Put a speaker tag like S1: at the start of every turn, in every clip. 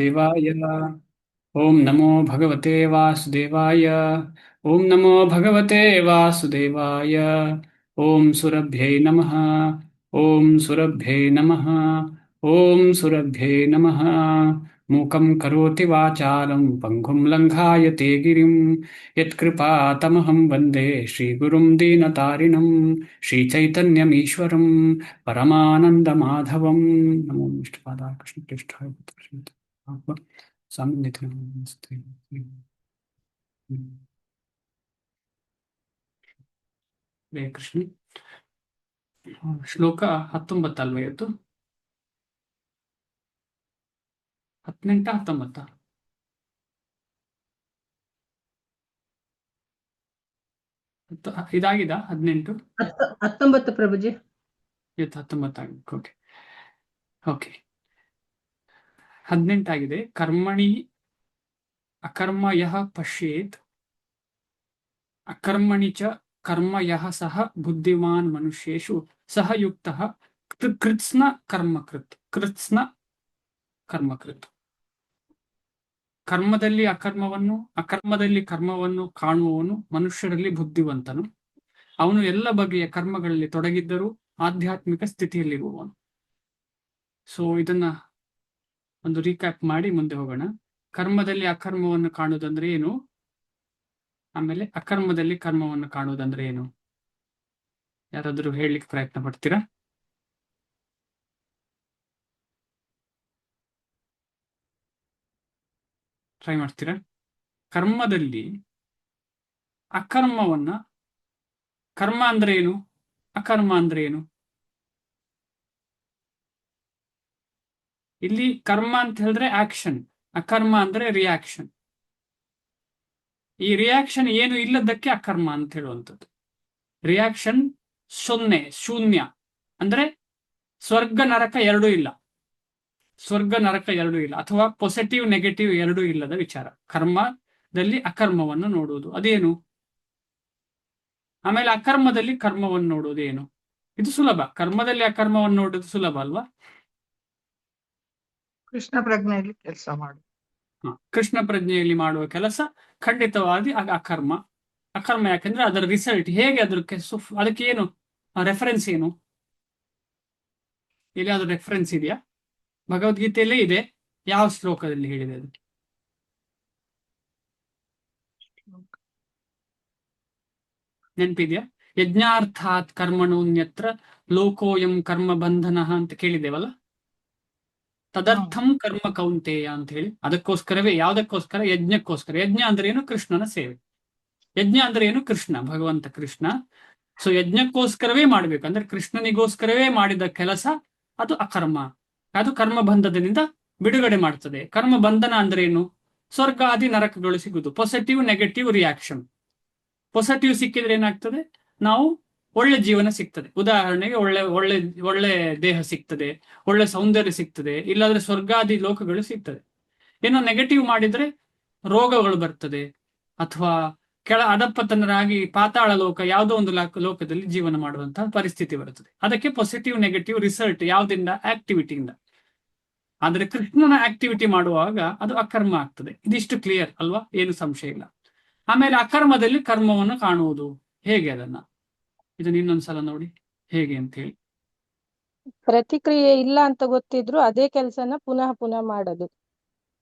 S1: वासुदेवाय। ओम नमो भगवते वासुदेवाय। ओम नमो भगवते वासुदेवाय। ओम सुरभ्यै नमः। ओम सुरभ्यै नमः। ओम सुरभ्यै नमः। मूकं करोति वाचालं पङ्गुं लङ्घायते गिरिं यत्कृपातमहं वन्दे श्रीगुरुं दीनतारिणं श्रीचैतन्यमीश्वरं परमानन्दमाधवं। नमो विष्णुपादाय कृष्णप्रेष्ठाय भूतकृष्ण सान्निध्यं नमस्ते। ಹರೇ ಕೃಷ್ಣ. ಶ್ಲೋಕ 19 ಅಲ್ವಾ ಇವತ್ತು? 18 19 ಇದಾಗಿದ 18
S2: 19 ಪ್ರಭುಜಿ.
S1: ಇವತ್ತು 19 ಆಗಿದೆ. ಓಕೆ ಓಕೆ 18 ಆಗಿದೆ. ಕರ್ಮಣಿ ಅಕರ್ಮ ಯಃ ಪಶ್ಯೇತ್ ಅಕರ್ಮಣಿ ಚ ಕರ್ಮ ಯಃ ಸಹ ಬುದ್ಧಿಮಾನ್ ಮನುಷ್ಯೇಷು ಸಹ ಯುಕ್ತಃ ಕೃತ್ಸ್ನ ಕರ್ಮಕೃತ್ ಕೃತ್ಸ್ನ ಕರ್ಮಕೃತ್. ಕರ್ಮದಲ್ಲಿ ಅಕರ್ಮದಲ್ಲಿ ಕರ್ಮವನ್ನು ಕಾಣುವವನು ಮನುಷ್ಯರಲ್ಲಿ ಬುದ್ಧಿವಂತನು. ಅವನು ಎಲ್ಲ ಬಗೆಯ ಕರ್ಮಗಳಲ್ಲಿ ತೊಡಗಿದ್ದರೂ ಆಧ್ಯಾತ್ಮಿಕ ಸ್ಥಿತಿಯಲ್ಲಿರುವವನು. ಸೊ ಇದನ್ನ ಒಂದು ರೀಕ್ಯಾಪ್ ಮಾಡಿ ಮುಂದೆ ಹೋಗೋಣ. ಕರ್ಮದಲ್ಲಿ ಅಕರ್ಮವನ್ನು ಕಾಣುವುದಂದ್ರೆ ಏನು, ಆಮೇಲೆ ಅಕರ್ಮದಲ್ಲಿ ಕರ್ಮವನ್ನು ಕಾಣುವುದಂದ್ರೆ ಏನು? ಯಾರಾದರೂ ಹೇಳಲಿಕ್ಕೆ ಪ್ರಯತ್ನ ಪಡ್ತೀರಾ? ಟ್ರೈ ಮಾಡ್ತೀರಾ? ಕರ್ಮದಲ್ಲಿ ಅಕರ್ಮವನ್ನ, ಕರ್ಮ ಅಂದ್ರೆ ಏನು, ಅಕರ್ಮ ಅಂದ್ರೆ ಏನು? ಇಲ್ಲಿ ಕರ್ಮ ಅಂತ ಹೇಳಿದ್ರೆ ಆಕ್ಷನ್, ಅಕರ್ಮ ಅಂದ್ರೆ ರಿಯಾಕ್ಷನ್. ಈ ರಿಯಾಕ್ಷನ್ ಏನು ಇಲ್ಲದಕ್ಕೆ ಅಕರ್ಮ ಅಂತ ಹೇಳುವಂಥದ್ದು. ರಿಯಾಕ್ಷನ್ ಶೂನ್ಯ ಅಂದ್ರೆ ಸ್ವರ್ಗ ನರಕ ಎರಡೂ ಇಲ್ಲ, ಅಥವಾ ಪಾಸಿಟಿವ್ ನೆಗೆಟಿವ್ ಎರಡೂ ಇಲ್ಲದ ವಿಚಾರ. ಕರ್ಮದಲ್ಲಿ ಅಕರ್ಮವನ್ನು ನೋಡುವುದು ಅದೇನು, ಆಮೇಲೆ ಅಕರ್ಮದಲ್ಲಿ ಕರ್ಮವನ್ನು ನೋಡುವುದು ಏನು? ಇದು ಸುಲಭ. ಕರ್ಮದಲ್ಲಿ ಅಕರ್ಮವನ್ನು ನೋಡುವುದು ಸುಲಭ ಅಲ್ವಾ?
S2: ಕೃಷ್ಣ ಪ್ರಜ್ಞೆಯಲ್ಲಿ ಕೆಲಸ ಮಾಡು.
S1: ಕೃಷ್ಣ ಪ್ರಜ್ಞೆಯಲ್ಲಿ ಮಾಡುವ ಕೆಲಸ ಖಂಡಿತವಾಗಿ ಅಕರ್ಮ. ಅಕರ್ಮ ಯಾಕಂದ್ರೆ ಅದರ ರಿಸಲ್ಟ್ ಹೇಗೆ, ಅದಕ್ಕೆ ಏನು ರೆಫರೆನ್ಸ್ ಏನು? ಇಲ್ಲಿ ಅದು ರೆಫರೆನ್ಸ್ ಇದೆಯಾ? ಭಗವದ್ಗೀತೆಯಲ್ಲೇ ಇದೆ. ಯಾವ ಶ್ಲೋಕದಲ್ಲಿ ಹೇಳಿದೆ ಅದು? ನೆನಪಿದ್ಯಾ? ಯಜ್ಞಾರ್ಥಾತ್ ಕರ್ಮಣೋನ್ಯತ್ರ ಲೋಕೋಯಂ ಕರ್ಮ ಬಂಧನ ಅಂತ ಕೇಳಿದ್ದೇವಲ್ಲ. ತದರ್ಥಂ ಕರ್ಮ ಕೌಂತೆಯ ಅಂತ ಹೇಳಿ, ಅದಕ್ಕೋಸ್ಕರವೇ, ಯಾವುದಕ್ಕೋಸ್ಕರ? ಯಜ್ಞಕ್ಕೋಸ್ಕರ. ಯಜ್ಞ ಅಂದ್ರೆ ಏನು? ಕೃಷ್ಣನ ಸೇವೆ. ಯಜ್ಞ ಅಂದ್ರೆ ಏನು? ಕೃಷ್ಣ, ಭಗವಂತ ಕೃಷ್ಣ. ಸೊ ಯಜ್ಞಕ್ಕೋಸ್ಕರವೇ ಮಾಡ್ಬೇಕು ಅಂದ್ರೆ ಕೃಷ್ಣನಿಗೋಸ್ಕರವೇ ಮಾಡಿದ ಕೆಲಸ ಅದು ಅಕರ್ಮ. ಅದು ಕರ್ಮ ಬಂಧನದಿಂದ ಬಿಡುಗಡೆ ಮಾಡ್ತದೆ. ಕರ್ಮ ಬಂಧನ ಅಂದ್ರೆ ಏನು? ಸ್ವರ್ಗ ಆದಿ ನರಕಗಳು ಸಿಗುದು. Positive negative reaction. ಪಾಸಿಟಿವ್ ಸಿಕ್ಕಿದ್ರೆ ಏನಾಗ್ತದೆ? ನಾವು ಒಳ್ಳೆ ಜೀವನ ಸಿಗ್ತದೆ. ಉದಾಹರಣೆಗೆ ಒಳ್ಳೆ ಒಳ್ಳೆ ಒಳ್ಳೆ ದೇಹ ಸಿಗ್ತದೆ, ಒಳ್ಳೆ ಸೌಂದರ್ಯ ಸಿಗ್ತದೆ, ಇಲ್ಲಾಂದ್ರೆ ಸ್ವರ್ಗಾದಿ ಲೋಕಗಳು ಸಿಗ್ತದೆ. ಏನೋ ನೆಗೆಟಿವ್ ಮಾಡಿದ್ರೆ ರೋಗಗಳು ಬರ್ತದೆ, ಅಥವಾ ಅಧಪತನರಾಗಿ ಪಾತಾಳ ಲೋಕ, ಯಾವುದೋ ಒಂದು ಲೋಕದಲ್ಲಿ ಜೀವನ ಮಾಡುವಂತಹ ಪರಿಸ್ಥಿತಿ ಬರುತ್ತದೆ. ಅದಕ್ಕೆ ಪಾಸಿಟಿವ್ ನೆಗೆಟಿವ್ ರಿಸಲ್ಟ್ ಯಾವುದರಿಂದ? ಆಕ್ಟಿವಿಟಿಯಿಂದ. ಆದ್ರೆ ಕೃಷ್ಣನ ಆಕ್ಟಿವಿಟಿ ಮಾಡುವಾಗ ಅದು ಅಕರ್ಮ ಆಗ್ತದೆ. ಇದಿಷ್ಟು ಕ್ಲಿಯರ್ ಅಲ್ವಾ? ಏನು ಸಂಶಯ ಇಲ್ಲ. ಆಮೇಲೆ ಅಕರ್ಮದಲ್ಲಿ ಕರ್ಮವನ್ನು ಕಾಣುವುದು ಹೇಗೆ? ಇದನ್ನ ಇನ್ನೊಂದ್ಸಲ ನೋಡಿ ಹೇಗೆ ಅಂತ ಹೇಳಿ.
S3: ಪ್ರತಿಕ್ರಿಯೆ ಇಲ್ಲ ಅಂತ ಗೊತ್ತಿದ್ರು ಅದೇ ಕೆಲಸನ ಪುನಃ ಪುನಃ ಮಾಡೋದು.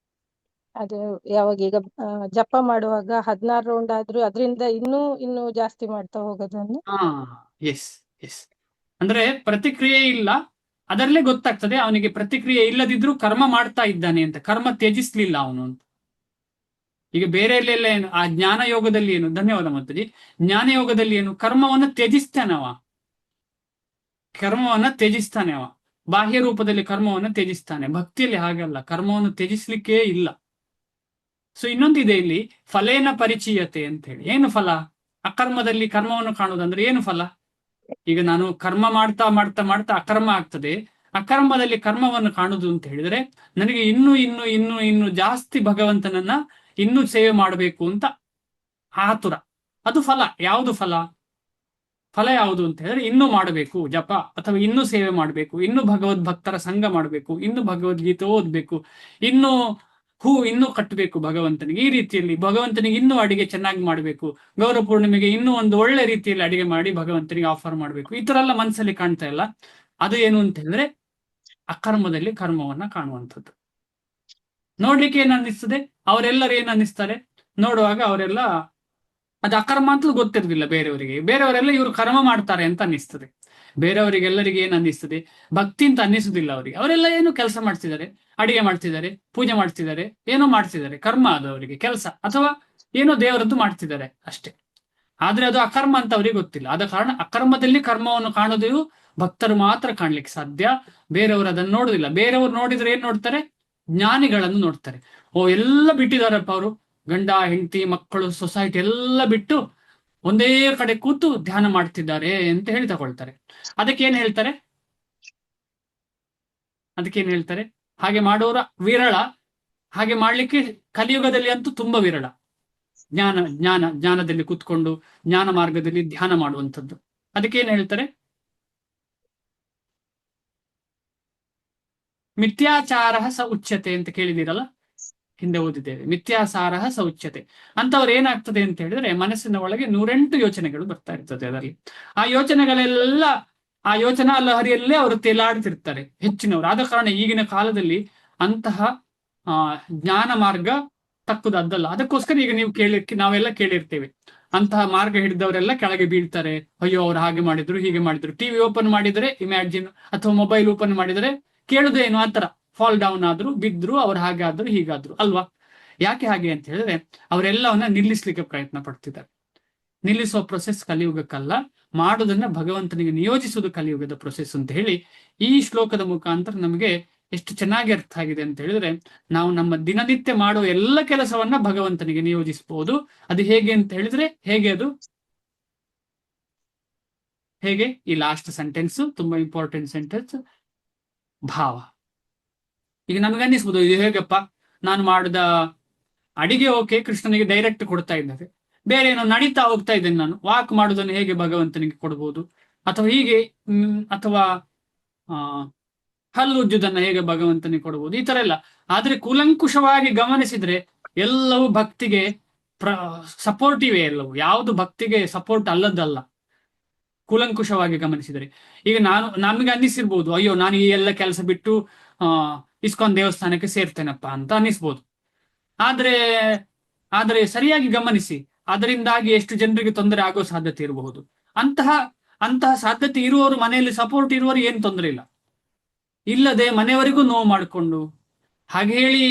S3: ಅದು ಯಾವಾಗ ಈಗ ಜಪ ಮಾಡುವಾಗ 16 ರೌಂಡ್ ಆದ್ರೂ ಅದರಿಂದ ಇನ್ನೂ ಜಾಸ್ತಿ ಮಾಡ್ತಾ ಹೋಗೋದನ್ನು.
S1: ಎಸ್ ಎಸ್ ಅಂದ್ರೆ ಪ್ರತಿಕ್ರಿಯೆ ಇಲ್ಲ, ಅದರಲ್ಲೇ ಗೊತ್ತಾಗ್ತದೆ ಅವನಿಗೆ ಪ್ರತಿಕ್ರಿಯೆ ಇಲ್ಲದಿದ್ರು ಕರ್ಮ ಮಾಡ್ತಾ ಇದ್ದಾನೆ ಅಂತ. ಕರ್ಮ ತ್ಯಜಿಸ್ಲಿಲ್ಲ ಅವನು ಅಂತ. ಈಗ ಬೇರೆ ಎಲ್ಲೆಲ್ಲ ಏನು, ಆ ಜ್ಞಾನ ಯೋಗದಲ್ಲಿ ಏನು? ಧನ್ಯವಾದ ಮಾತಾಜಿ. ಜ್ಞಾನ ಯೋಗದಲ್ಲಿ ಏನು? ಕರ್ಮವನ್ನ ತ್ಯಜಿಸ್ತಾನೆ ಅವ. ಬಾಹ್ಯ ರೂಪದಲ್ಲಿ ಕರ್ಮವನ್ನು ತ್ಯಜಿಸ್ತಾನೆ. ಭಕ್ತಿಯಲ್ಲಿ ಹಾಗಲ್ಲ, ಕರ್ಮವನ್ನು ತ್ಯಜಿಸ್ಲಿಕ್ಕೇ ಇಲ್ಲ. ಸೊ ಇನ್ನೊಂದಿದೆ ಇಲ್ಲಿ, ಫಲೇನ ಪರಿಚಯತೆ ಅಂತ ಹೇಳಿ. ಏನು ಫಲ? ಅಕರ್ಮದಲ್ಲಿ ಕರ್ಮವನ್ನು ಕಾಣುವುದಂದ್ರೆ ಏನು ಫಲ? ಈಗ ನಾನು ಕರ್ಮ ಮಾಡ್ತಾ ಮಾಡ್ತಾ ಮಾಡ್ತಾ ಅಕರ್ಮ ಆಗ್ತದೆ. ಅಕರ್ಮದಲ್ಲಿ ಕರ್ಮವನ್ನು ಕಾಣುದು ಅಂತ ಹೇಳಿದ್ರೆ ನನಗೆ ಇನ್ನೂ ಜಾಸ್ತಿ ಭಗವಂತನನ್ನ ಇನ್ನೂ ಸೇವೆ ಮಾಡಬೇಕು ಅಂತ ಆತುರ. ಅದು ಫಲ. ಯಾವುದು ಫಲ? ಫಲ ಯಾವುದು ಅಂತ ಹೇಳಿದ್ರೆ ಇನ್ನೂ ಮಾಡಬೇಕು ಜಪ, ಅಥವಾ ಇನ್ನೂ ಸೇವೆ ಮಾಡಬೇಕು, ಇನ್ನೂ ಭಗವದ್ ಭಕ್ತರ ಸಂಘ ಮಾಡಬೇಕು, ಇನ್ನೂ ಭಗವದ್ಗೀತೆ ಓದ್ಬೇಕು, ಇನ್ನೂ ಹೂ ಇನ್ನೂ ಕಟ್ಟಬೇಕು ಭಗವಂತನಿಗೆ, ಈ ರೀತಿಯಲ್ಲಿ ಭಗವಂತನಿಗೆ ಇನ್ನೂ ಅಡಿಗೆ ಚೆನ್ನಾಗಿ ಮಾಡಬೇಕು, ಗೌರ ಪೂರ್ಣಿಮೆಗೆ ಇನ್ನೂ ಒಂದು ಒಳ್ಳೆ ರೀತಿಯಲ್ಲಿ ಅಡಿಗೆ ಮಾಡಿ ಭಗವಂತನಿಗೆ ಆಫರ್ ಮಾಡಬೇಕು, ಈ ತರ ಎಲ್ಲ ಮನಸ್ಸಲ್ಲಿ ಕಾಣ್ತಾ ಇಲ್ಲ. ಅದು ಏನು ಅಂತ ಹೇಳಿದ್ರೆ ಅಕರ್ಮದಲ್ಲಿ ಕರ್ಮವನ್ನ ಕಾಣುವಂಥದ್ದು. ನೋಡ್ಲಿಕ್ಕೆ ಏನ್ ಅನ್ನಿಸ್ತದೆ, ಅವರೆಲ್ಲರೂ ಏನ್ ಅನ್ನಿಸ್ತಾರೆ ನೋಡುವಾಗ, ಅವರೆಲ್ಲ ಅದು ಅಕರ್ಮ ಅಂತ ಗೊತ್ತಿರೋದಿಲ್ಲ ಬೇರೆಯವರಿಗೆ, ಬೇರೆಯವರೆಲ್ಲ ಇವರು ಕರ್ಮ ಮಾಡ್ತಾರೆ ಅಂತ ಅನ್ನಿಸ್ತದೆ. ಬೇರೆಯವರಿಗೆಲ್ಲರಿಗೆ ಏನ್ ಅನ್ನಿಸ್ತದೆ, ಭಕ್ತಿ ಅಂತ ಅನ್ನಿಸುದಿಲ್ಲ ಅವರಿಗೆ. ಅವರೆಲ್ಲ ಏನು ಕೆಲಸ ಮಾಡ್ತಿದ್ದಾರೆ, ಅಡಿಗೆ ಮಾಡ್ತಿದ್ದಾರೆ, ಪೂಜೆ ಮಾಡ್ತಿದ್ದಾರೆ, ಏನೋ ಮಾಡ್ತಿದ್ದಾರೆ, ಕರ್ಮ ಅದು ಅವರಿಗೆ ಕೆಲಸ, ಅಥವಾ ಏನೋ ದೇವರದ್ದು ಮಾಡ್ತಿದ್ದಾರೆ ಅಷ್ಟೇ. ಆದ್ರೆ ಅದು ಅಕರ್ಮ ಅಂತ ಅವರಿಗೆ ಗೊತ್ತಿಲ್ಲ. ಆದ ಕಾರಣ ಅಕರ್ಮದಲ್ಲಿ ಕರ್ಮವನ್ನು ಕಾಣೋದು ಭಕ್ತರು ಮಾತ್ರ ಕಾಣ್ಲಿಕ್ಕೆ ಸಾಧ್ಯ, ಬೇರೆಯವರು ಅದನ್ನು ನೋಡುದಿಲ್ಲ. ಬೇರೆಯವರು ನೋಡಿದ್ರೆ ಏನ್ ನೋಡ್ತಾರೆ, ಜ್ಞಾನಿಗಳನ್ನು ನೋಡ್ತಾರೆ. ಓ ಎಲ್ಲ ಬಿಟ್ಟಿದಾರಪ್ಪ ಅವರು, ಗಂಡ ಹೆಂಡತಿ ಮಕ್ಕಳು ಸೊಸೈಟಿ ಎಲ್ಲ ಬಿಟ್ಟು ಒಂದೇ ಕಡೆ ಕೂತು ಧ್ಯಾನ ಮಾಡ್ತಿದ್ದಾರೆ ಅಂತ ಹೇಳಿ ತಗೊಳ್ತಾರೆ. ಅದಕ್ಕೇನ್ ಹೇಳ್ತಾರೆ, ಹಾಗೆ ಮಾಡೋರ ವಿರಳ. ಹಾಗೆ ಮಾಡ್ಲಿಕ್ಕೆ ಕಲಿಯುಗದಲ್ಲಿ ಅಂತೂ ತುಂಬಾ ವಿರಳ. ಜ್ಞಾನದಲ್ಲಿ ಕೂತ್ಕೊಂಡು ಜ್ಞಾನ ಮಾರ್ಗದಲ್ಲಿ ಧ್ಯಾನ ಮಾಡುವಂಥದ್ದು. ಅದಕ್ಕೇನ್ ಹೇಳ್ತಾರೆ, ಮಿಥ್ಯಾಚಾರ ಸ ಉಚ್ಯತೆ ಅಂತ ಕೇಳಿದಿರಲ್ಲ, ಹಿಂದೆ ಓದಿದ್ದೇವೆ. ಮಿಥ್ಯಾಸಾರ ಸ ಉಚ್ಯತೆ ಅಂತವ್ರು ಏನಾಗ್ತದೆ ಅಂತ ಹೇಳಿದ್ರೆ, ಮನಸ್ಸಿನ ಒಳಗೆ 108 ಯೋಚನೆಗಳು ಬರ್ತಾ ಇರ್ತದೆ. ಅದರಲ್ಲಿ ಆ ಯೋಚನೆಗಳೆಲ್ಲ ಆ ಯೋಚನಾ ಲಹರಿಯಲ್ಲೇ ಅವರು ತೇಲಾಡ್ತಿರ್ತಾರೆ ಹೆಚ್ಚಿನವರು. ಆದ ಕಾರಣ ಈಗಿನ ಕಾಲದಲ್ಲಿ ಅಂತಹ ಜ್ಞಾನ ಮಾರ್ಗ ತಕ್ಕುದದ್ದಲ್ಲ. ಅದಕ್ಕೋಸ್ಕರ ಈಗ ನೀವು ನಾವೆಲ್ಲ ಕೇಳಿರ್ತೇವೆ, ಅಂತಹ ಮಾರ್ಗ ಹಿಡಿದವರೆಲ್ಲ ಕೆಳಗೆ ಬೀಳ್ತಾರೆ, ಅಯ್ಯೋ ಅವ್ರು ಹಾಗೆ ಮಾಡಿದ್ರು ಹೀಗೆ ಮಾಡಿದ್ರು. ಟಿವಿ ಓಪನ್ ಮಾಡಿದ್ರೆ ಇಮ್ಯಾಜಿನ್, ಅಥವಾ ಮೊಬೈಲ್ ಓಪನ್ ಮಾಡಿದ್ರೆ ಕೇಳುದೇನು, ಆತರ ಫಾಲ್ ಡೌನ್ ಆದ್ರು, ಬಿದ್ರು, ಅವ್ರು ಹಾಗೆ ಆದ್ರು ಹೀಗಾದ್ರು ಅಲ್ವಾ. ಯಾಕೆ ಹಾಗೆ ಅಂತ ಹೇಳಿದ್ರೆ, ಅವರೆಲ್ಲವನ್ನ ನಿಲ್ಲಿಸ್ಲಿಕ್ಕೆ ಪ್ರಯತ್ನ ಪಡ್ತಿದ್ದಾರೆ. ನಿಲ್ಲಿಸುವ ಪ್ರೊಸೆಸ್ ಕಲಿಯುಗಕ್ಕಲ್ಲ, ಮಾಡೋದನ್ನ ಭಗವಂತನಿಗೆ ನಿಯೋಜಿಸುವುದು ಕಲಿಯುಗದ ಪ್ರೊಸೆಸ್ ಅಂತ ಹೇಳಿ ಈ ಶ್ಲೋಕದ ಮುಖಾಂತರ ನಮಗೆ ಎಷ್ಟು ಚೆನ್ನಾಗಿ ಅರ್ಥ ಆಗಿದೆ ಅಂತ ಹೇಳಿದ್ರೆ, ನಾವು ನಮ್ಮ ದಿನನಿತ್ಯ ಮಾಡುವ ಎಲ್ಲ ಕೆಲಸವನ್ನ ಭಗವಂತನಿಗೆ ನಿಯೋಜಿಸಬಹುದು. ಅದು ಹೇಗೆ ಅಂತ ಹೇಳಿದ್ರೆ, ಹೇಗೆ ಈ ಲಾಸ್ಟ್ ಸೆಂಟೆನ್ಸ್ ತುಂಬಾ ಇಂಪಾರ್ಟೆಂಟ್ ಸೆಂಟೆನ್ಸ್, ಭಾವ. ಈಗ ನಮಗೆ ಅನ್ನಿಸ್ಬೋದು, ಇದು ಹೇಗಪ್ಪ, ನಾನು ಮಾಡಿದ ಅಡಿಗೆ ಓಕೆ ಕೃಷ್ಣನಿಗೆ ಡೈರೆಕ್ಟ್ ಕೊಡ್ತಾ ಇದ್ದಾರೆ, ಬೇರೆ ಏನೋ ನಡೀತಾ ಹೋಗ್ತಾ ಇದ್ದೇನೆ, ನಾನು ವಾಕ್ ಮಾಡೋದನ್ನು ಹೇಗೆ ಭಗವಂತನಿಗೆ ಕೊಡ್ಬೋದು, ಅಥವಾ ಹೀಗೆ ಅಥವಾ ಹಲ್ಲುಜ್ಜುದನ್ನ ಹೇಗೆ ಭಗವಂತನಿಗೆ ಕೊಡ್ಬೋದು, ಈ ತರ ಎಲ್ಲ. ಆದ್ರೆ ಕೂಲಂಕುಷವಾಗಿ ಗಮನಿಸಿದ್ರೆ ಎಲ್ಲವೂ ಭಕ್ತಿಗೆ ಸಪೋರ್ಟಿವೇ, ಎಲ್ಲವೂ ಯಾವುದು ಭಕ್ತಿಗೆ ಸಪೋರ್ಟ್ ಅಲ್ಲದಲ್ಲ. ಕೂಲಂಕುಷವಾಗಿ ಗಮನಿಸಿದರೆ ಈಗ ನಮಗೆ ಅನ್ನಿಸಿರ್ಬೋದು, ಅಯ್ಯೋ ನಾನು ಈ ಎಲ್ಲ ಕೆಲಸ ಬಿಟ್ಟು ಇಸ್ಕಾನ್ ದೇವಸ್ಥಾನಕ್ಕೆ ಸೇರ್ತೇನಪ್ಪ ಅಂತ ಅನ್ನಿಸ್ಬೋದು. ಆದ್ರೆ ಸರಿಯಾಗಿ ಗಮನಿಸಿ, ಅದರಿಂದಾಗಿ ಎಷ್ಟು ಜನರಿಗೆ ತೊಂದರೆ ಆಗೋ ಸಾಧ್ಯತೆ ಇರಬಹುದು. ಅಂತಹ ಸಾಧ್ಯತೆ ಇರುವವರು, ಮನೆಯಲ್ಲಿ ಸಪೋರ್ಟ್ ಇರುವವರು ಏನು ತೊಂದರೆ ಇಲ್ಲ. ಇಲ್ಲದೆ ಮನೆಯವರಿಗೂ ನೋವು ಮಾಡಿಕೊಂಡು ಹಾಗೆ ಹೇಳಿ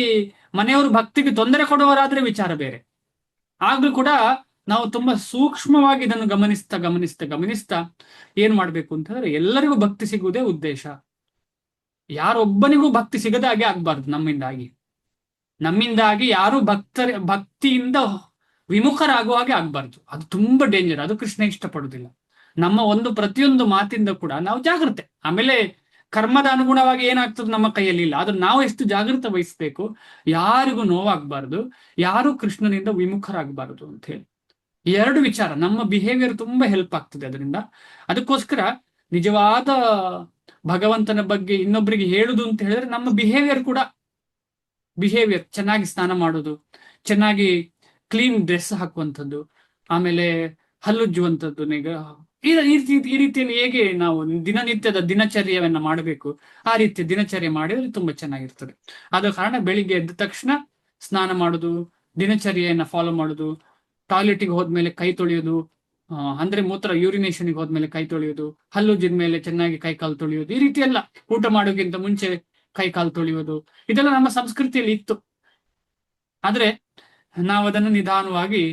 S1: ಮನೆಯವರು ಭಕ್ತಿಗೆ ತೊಂದರೆ ಕೊಡುವವರಾದ್ರೆ ವಿಚಾರ ಬೇರೆ. ಆಗ್ಲೂ ಕೂಡ ನಾವು ತುಂಬಾ ಸೂಕ್ಷ್ಮವಾಗಿ ಇದನ್ನು ಗಮನಿಸ್ತಾ ಏನ್ ಮಾಡ್ಬೇಕು ಅಂತ ಹೇಳಿದ್ರೆ, ಎಲ್ಲರಿಗೂ ಭಕ್ತಿ ಸಿಗುವುದೇ ಉದ್ದೇಶ. ಯಾರೊಬ್ಬನಿಗೂ ಭಕ್ತಿ ಸಿಗದ ಹಾಗೆ ಆಗ್ಬಾರ್ದು. ನಮ್ಮಿಂದಾಗಿ ಯಾರು ಭಕ್ತಿಯಿಂದ ವಿಮುಖರಾಗುವ ಹಾಗೆ ಆಗ್ಬಾರ್ದು. ಅದು ತುಂಬಾ ಡೇಂಜರ್. ಅದು ಕೃಷ್ಣ ಇಷ್ಟಪಡುವುದಿಲ್ಲ. ನಮ್ಮ ಪ್ರತಿಯೊಂದು ಮಾತಿಂದ ಕೂಡ ನಾವು ಜಾಗೃತೆ. ಆಮೇಲೆ ಕರ್ಮದ ಅನುಗುಣವಾಗಿ ಏನಾಗ್ತದೆ ನಮ್ಮ ಕೈಯಲ್ಲಿ ಇಲ್ಲ, ಆದ್ರೆ ನಾವು ಎಷ್ಟು ಜಾಗೃತ ವಹಿಸ್ಬೇಕು, ಯಾರಿಗೂ ನೋವಾಗಬಾರ್ದು, ಯಾರು ಕೃಷ್ಣನಿಂದ ವಿಮುಖರಾಗಬಾರದು ಅಂತ ಹೇಳಿ. ಈ ಎರಡು ವಿಚಾರ ನಮ್ಮ ಬಿಹೇವಿಯರ್ ತುಂಬಾ ಹೆಲ್ಪ್ ಆಗ್ತದೆ ಅದರಿಂದ. ಅದಕ್ಕೋಸ್ಕರ ನಿಜವಾದ ಭಗವಂತನ ಬಗ್ಗೆ ಇನ್ನೊಬ್ಬರಿಗೆ ಹೇಳುದು ಅಂತ ಹೇಳಿದ್ರೆ, ನಮ್ಮ ಬಿಹೇವಿಯರ್ ಚೆನ್ನಾಗಿ ಸ್ನಾನ ಮಾಡೋದು, ಚೆನ್ನಾಗಿ ಕ್ಲೀನ್ ಡ್ರೆಸ್ ಹಾಕುವಂಥದ್ದು, ಆಮೇಲೆ ಹಲ್ಲುಜ್ಜುವಂಥದ್ದು, ಈ ರೀತಿಯಲ್ಲಿ ಹೇಗೆ ನಾವು ದಿನನಿತ್ಯದ ದಿನಚರ್ಯವನ್ನ ಮಾಡಬೇಕು, ಆ ರೀತಿಯ ದಿನಚರ್ಯ ಮಾಡಿದ್ರೆ ತುಂಬಾ ಚೆನ್ನಾಗಿರ್ತದೆ. ಆದ ಕಾರಣ ಬೆಳಿಗ್ಗೆ ಎದ್ದ ತಕ್ಷಣ ಸ್ನಾನ ಮಾಡುದು, ದಿನಚರ್ಯೆಯನ್ನ ಫಾಲೋ ಮಾಡುದು, ಟಾಯ್ಲೆಟ್ಗೆ ಹೋದ್ಮೇಲೆ ಕೈ ತೊಳೆಯೋದು, ಅಂದ್ರೆ ಯೂರಿನೇಷನ್ಗೆ ಹೋದ್ಮೇಲೆ ಕೈ ತೊಳೆಯೋದು, ಹಲ್ಲುಜ್ಜಿದ ಮೇಲೆ ಚೆನ್ನಾಗಿ ಕೈ ಕಾಲು ತೊಳೆಯೋದು, ಈ ರೀತಿ ಎಲ್ಲ. ಊಟ ಮಾಡೋಕ್ಕಿಂತ ಮುಂಚೆ ಕೈ ಕಾಲು ತೊಳೆಯೋದು, ಇದೆಲ್ಲ ನಮ್ಮ ಸಂಸ್ಕೃತಿಯಲ್ಲಿ ಇತ್ತು. ಆದ್ರೆ ನಾವು ಅದನ್ನು ನಿಧಾನವಾಗಿ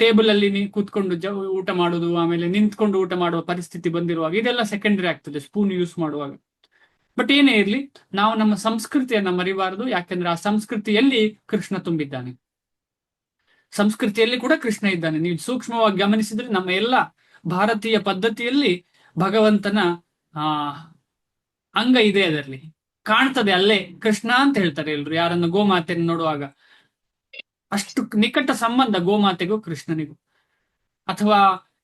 S1: ಟೇಬಲ್ ಅಲ್ಲಿ ಕೂತ್ಕೊಂಡು ಊಟ ಮಾಡೋದು, ಆಮೇಲೆ ನಿಂತ್ಕೊಂಡು ಊಟ ಮಾಡುವ ಪರಿಸ್ಥಿತಿ ಬಂದಿರುವಾಗ ಇದೆಲ್ಲ ಸೆಕೆಂಡರಿ ಆಗ್ತದೆ ಸ್ಪೂನ್ ಯೂಸ್ ಮಾಡುವಾಗ. ಬಟ್ ಏನೇ ಇರ್ಲಿ, ನಾವು ನಮ್ಮ ಸಂಸ್ಕೃತಿಯನ್ನ ಮರಿಬಾರದು. ಯಾಕೆಂದ್ರೆ ಆ ಸಂಸ್ಕೃತಿಯಲ್ಲಿ ಕೃಷ್ಣ ತುಂಬಿದ್ದಾನೆ, ಸಂಸ್ಕೃತಿಯಲ್ಲಿ ಕೂಡ ಕೃಷ್ಣ ಇದ್ದಾನೆ. ನೀವು ಸೂಕ್ಷ್ಮವಾಗಿ ಗಮನಿಸಿದ್ರೆ ನಮ್ಮ ಎಲ್ಲ ಭಾರತೀಯ ಪದ್ಧತಿಯಲ್ಲಿ ಭಗವಂತನ ಅಂಗ ಇದೆ, ಅದರಲ್ಲಿ ಕಾಣ್ತದೆ. ಅಲ್ಲೇ ಕೃಷ್ಣ ಅಂತ ಹೇಳ್ತಾರೆ ಎಲ್ರು ಯಾರನ್ನು ಗೋಮಾತೆಯನ್ನು ನೋಡುವಾಗ. ಅಷ್ಟು ನಿಕಟ ಸಂಬಂಧ ಗೋಮಾತೆಗೂ ಕೃಷ್ಣನಿಗೂ. ಅಥವಾ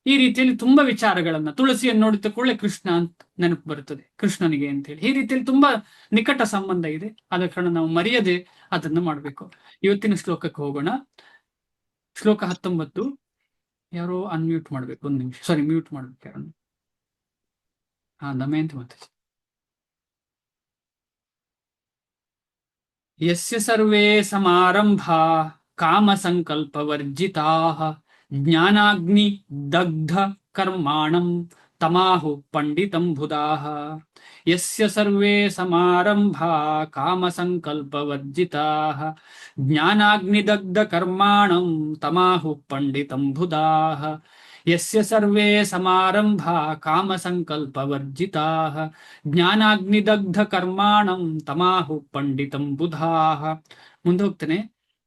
S1: ಈ ರೀತಿಯಲ್ಲಿ ತುಂಬಾ ವಿಚಾರಗಳನ್ನ, ತುಳಸಿಯನ್ನು ನೋಡಿದ ಕೂಡಲೇ ಕೃಷ್ಣ ಅಂತ ನೆನಪು ಬರುತ್ತದೆ, ಕೃಷ್ಣನಿಗೆ ಅಂತ ಹೇಳಿ. ಈ ರೀತಿಯಲ್ಲಿ ತುಂಬಾ ನಿಕಟ ಸಂಬಂಧ ಇದೆ. ಆದ ಕಾರಣ ನಾವು ಮರೆಯದೆ ಅದನ್ನು ಮಾಡಬೇಕು. ಇವತ್ತಿನ ಶ್ಲೋಕಕ್ಕೆ ಹೋಗೋಣ. ಶ್ಲೋಕ 19. ಯಾರೋ ಅನ್ಮ್ಯೂಟ್ ಮಾಡ್ಬೇಕು, ಒಂದು ನಿಮಿಷ. ಸಾರಿ, ಮ್ಯೂಟ್ ಮಾಡ್ಬೇಕು ಯಾರನ್ನು. ದಮಯಂತಿ ಮತ್ತೆ. ಯಸ್ಯ ಸರ್ವೇ ಸಮಾರಂಭಾ ಕಾಮ ಸಂಕಲ್ಪ ವರ್ಜಿತಾಃ ಜ್ಞಾನಾಗ್ನಿ ದಗ್ಧ ಕರ್ಮಾಣಂ ತಮಾಹು ಪಂಡಿತಂ ಬುಧಾಃ. ಯಸ್ಯ ಸರ್ವೇ ಸಮಾರಂಭಾ ಕಾಮ ಸಂಕಲ್ಪ ವರ್ಜಿತಾಃ ಜ್ಞಾನಾಗ್ನಿ ದಗ್ಧ ಕರ್ಮಾಣಂ ತಮಾಹು ಪಂಡಿತಂ ಬುಧಾಃ. ಯಸ್ಯ ಸರ್ವೇ ಸಮಾರಂಭಾ ಕಾಮ ಸಂಕಲ್ಪ ವರ್ಜಿತಾಃ ಜ್ಞಾನಾಗ್ನಿ ದಗ್ಧ ಕರ್ಮಾಣಂ ತಮಾಹು ಪಂಡಿತಂ ಬುಧಾಃ. ಮುಂದೆ ಹೋಗ್ತೇನೆ.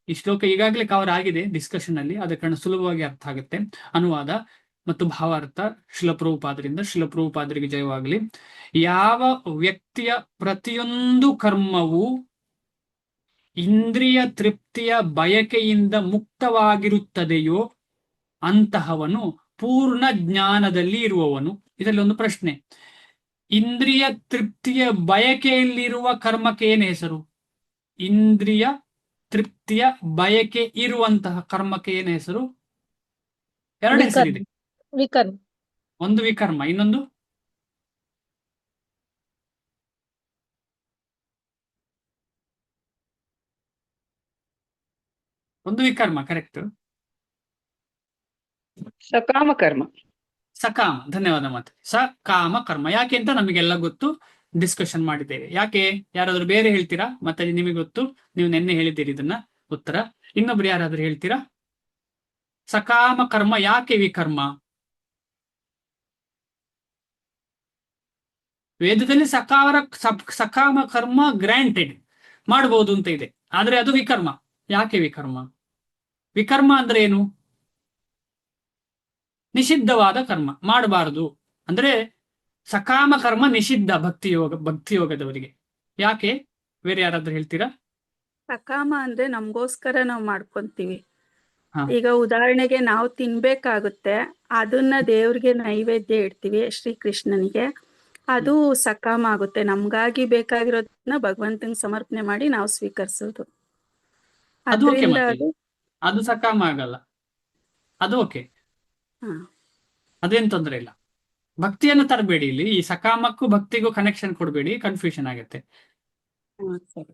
S1: ಈ ಶ್ಲೋಕ ಈಗಾಗಲೇ ಕವರ್ ಆಗಿದೆ ಡಿಸ್ಕಷನ್ ಅಲ್ಲಿ, ಆದ ಕಾರಣ ಸುಲಭವಾಗಿ ಅರ್ಥ ಆಗುತ್ತೆ. ಅನುವಾದ ಮತ್ತು ಭಾವಾರ್ಥ ಶಿಲಪ್ರಭುಪಾದರಿಂದ. ಶಿಲಪ್ರಭುಪಾದರಿಗೆ ಜಯವಾಗಲಿ. ಯಾವ ವ್ಯಕ್ತಿಯ ಪ್ರತಿಯೊಂದು ಕರ್ಮವು ಇಂದ್ರಿಯ ತೃಪ್ತಿಯ ಬಯಕೆಯಿಂದ ಮುಕ್ತವಾಗಿರುತ್ತದೆಯೋ ಅಂತಹವನು ಪೂರ್ಣ ಜ್ಞಾನದಲ್ಲಿ ಇರುವವನು. ಇದರಲ್ಲಿ ಒಂದು ಪ್ರಶ್ನೆ. ಇಂದ್ರಿಯ ತೃಪ್ತಿಯ ಬಯಕೆಯಲ್ಲಿರುವ ಕರ್ಮಕ್ಕೆ ಏನು ಹೆಸರು? ಇಂದ್ರಿಯ ತೃಪ್ತಿಯ ಬಯಕೆ ಇರುವಂತಹ ಕರ್ಮಕ್ಕೆ ಏನು ಹೆಸರು? ಎರಡು ಹೆಸರಿದೆ.
S3: ವಿಕರ್ಮ.
S1: ಒಂದು ವಿಕರ್ಮ, ಇನ್ನೊಂದು ವಿಕರ್ಮ. ಕರೆಕ್ಟ್,
S2: ಸಕಾಮ ಕರ್ಮ.
S1: ಸಕಾಮ. ಧನ್ಯವಾದ ಮಾತೆ. ಸಕಾಮ ಕರ್ಮ ಯಾಕೆ ಅಂತ ನಮಗೆಲ್ಲ ಗೊತ್ತು, ಡಿಸ್ಕಷನ್ ಮಾಡಿದ್ದೇವೆ. ಯಾಕೆ? ಯಾರಾದ್ರೂ ಬೇರೆ ಹೇಳ್ತೀರಾ? ಮತ್ತೆ ನಿಮಗೆ ಗೊತ್ತು, ನೀವು ನಿನ್ನೆ ಹೇಳಿದ್ದೀರಿ ಇದನ್ನ ಉತ್ತರ. ಇನ್ನೊಬ್ರು ಯಾರಾದ್ರೂ ಹೇಳ್ತೀರಾ? ಸಕಾಮ ಕರ್ಮ ಯಾಕೆ ವಿಕರ್ಮ? ವೇದದಲ್ಲಿ ಸಕಾಮ ಕರ್ಮ ಗ್ರಾಂಟೆಡ್, ಮಾಡಬಹುದು ಅಂತ ಇದೆ, ಆದ್ರೆ ಅದು ವಿಕರ್ಮ. ಯಾಕೆ ವಿಕರ್ಮ? ವಿಕರ್ಮ ಅಂದ್ರೆ ಏನು? ನಿಷಿದ್ಧವಾದ ಕರ್ಮ, ಮಾಡಬಾರದು. ಅಂದ್ರೆ ಸಕಾಮ ಕರ್ಮ ನಿಷಿದ್ಧ ಭಕ್ತಿಯೋಗದವರಿಗೆ. ಯಾಕೆ? ಬೇರೆ ಯಾರಾದ್ರೂ ಹೇಳ್ತೀರಾ?
S4: ಸಕಾಮ ಅಂದ್ರೆ ನಮ್ಗೋಸ್ಕರ ನಾವು ಮಾಡ್ಕೊಂತೀವಿ.
S1: ಹಾ.
S4: ಈಗ ಉದಾಹರಣೆಗೆ ನಾವು ತಿನ್ಬೇಕಾಗುತ್ತೆ, ಅದನ್ನ ದೇವ್ರಿಗೆ ನೈವೇದ್ಯ ಇಡ್ತೀವಿ, ಶ್ರೀಕೃಷ್ಣನಿಗೆ. ಅದು ಸಕಾಮ ಆಗುತ್ತೆ. ನಮ್ಗಾಗಿ ಬೇಕಾಗಿರೋದನ್ನ ಭಗವಂತನಿಗೆ ಸಮರ್ಪಣೆ ಮಾಡಿ ನಾವು ಸ್ವೀಕರಿಸೋದು.
S1: ಅದು ಓಕೆ.
S4: ಅದರಿಂದ
S1: ಮತ್ತೆ ಅದು ಸಕಾಮ ಆಗಲ್ಲ, ಅದು ಓಕೆ,
S4: ಹಾ.
S1: ಅದೇನ್ ತೊಂದರೆ ಇಲ್ಲ. ಭಕ್ತಿಯನ್ನು ತರಬೇಡಿ ಇಲ್ಲಿ. ಈ ಸಕಾಮಕ್ಕೂ ಭಕ್ತಿಗೂ ಕನೆಕ್ಷನ್ ಕೊಡಬೇಡಿ, ಕನ್ಫ್ಯೂಷನ್ ಆಗುತ್ತೆ.
S4: ಸರಿ.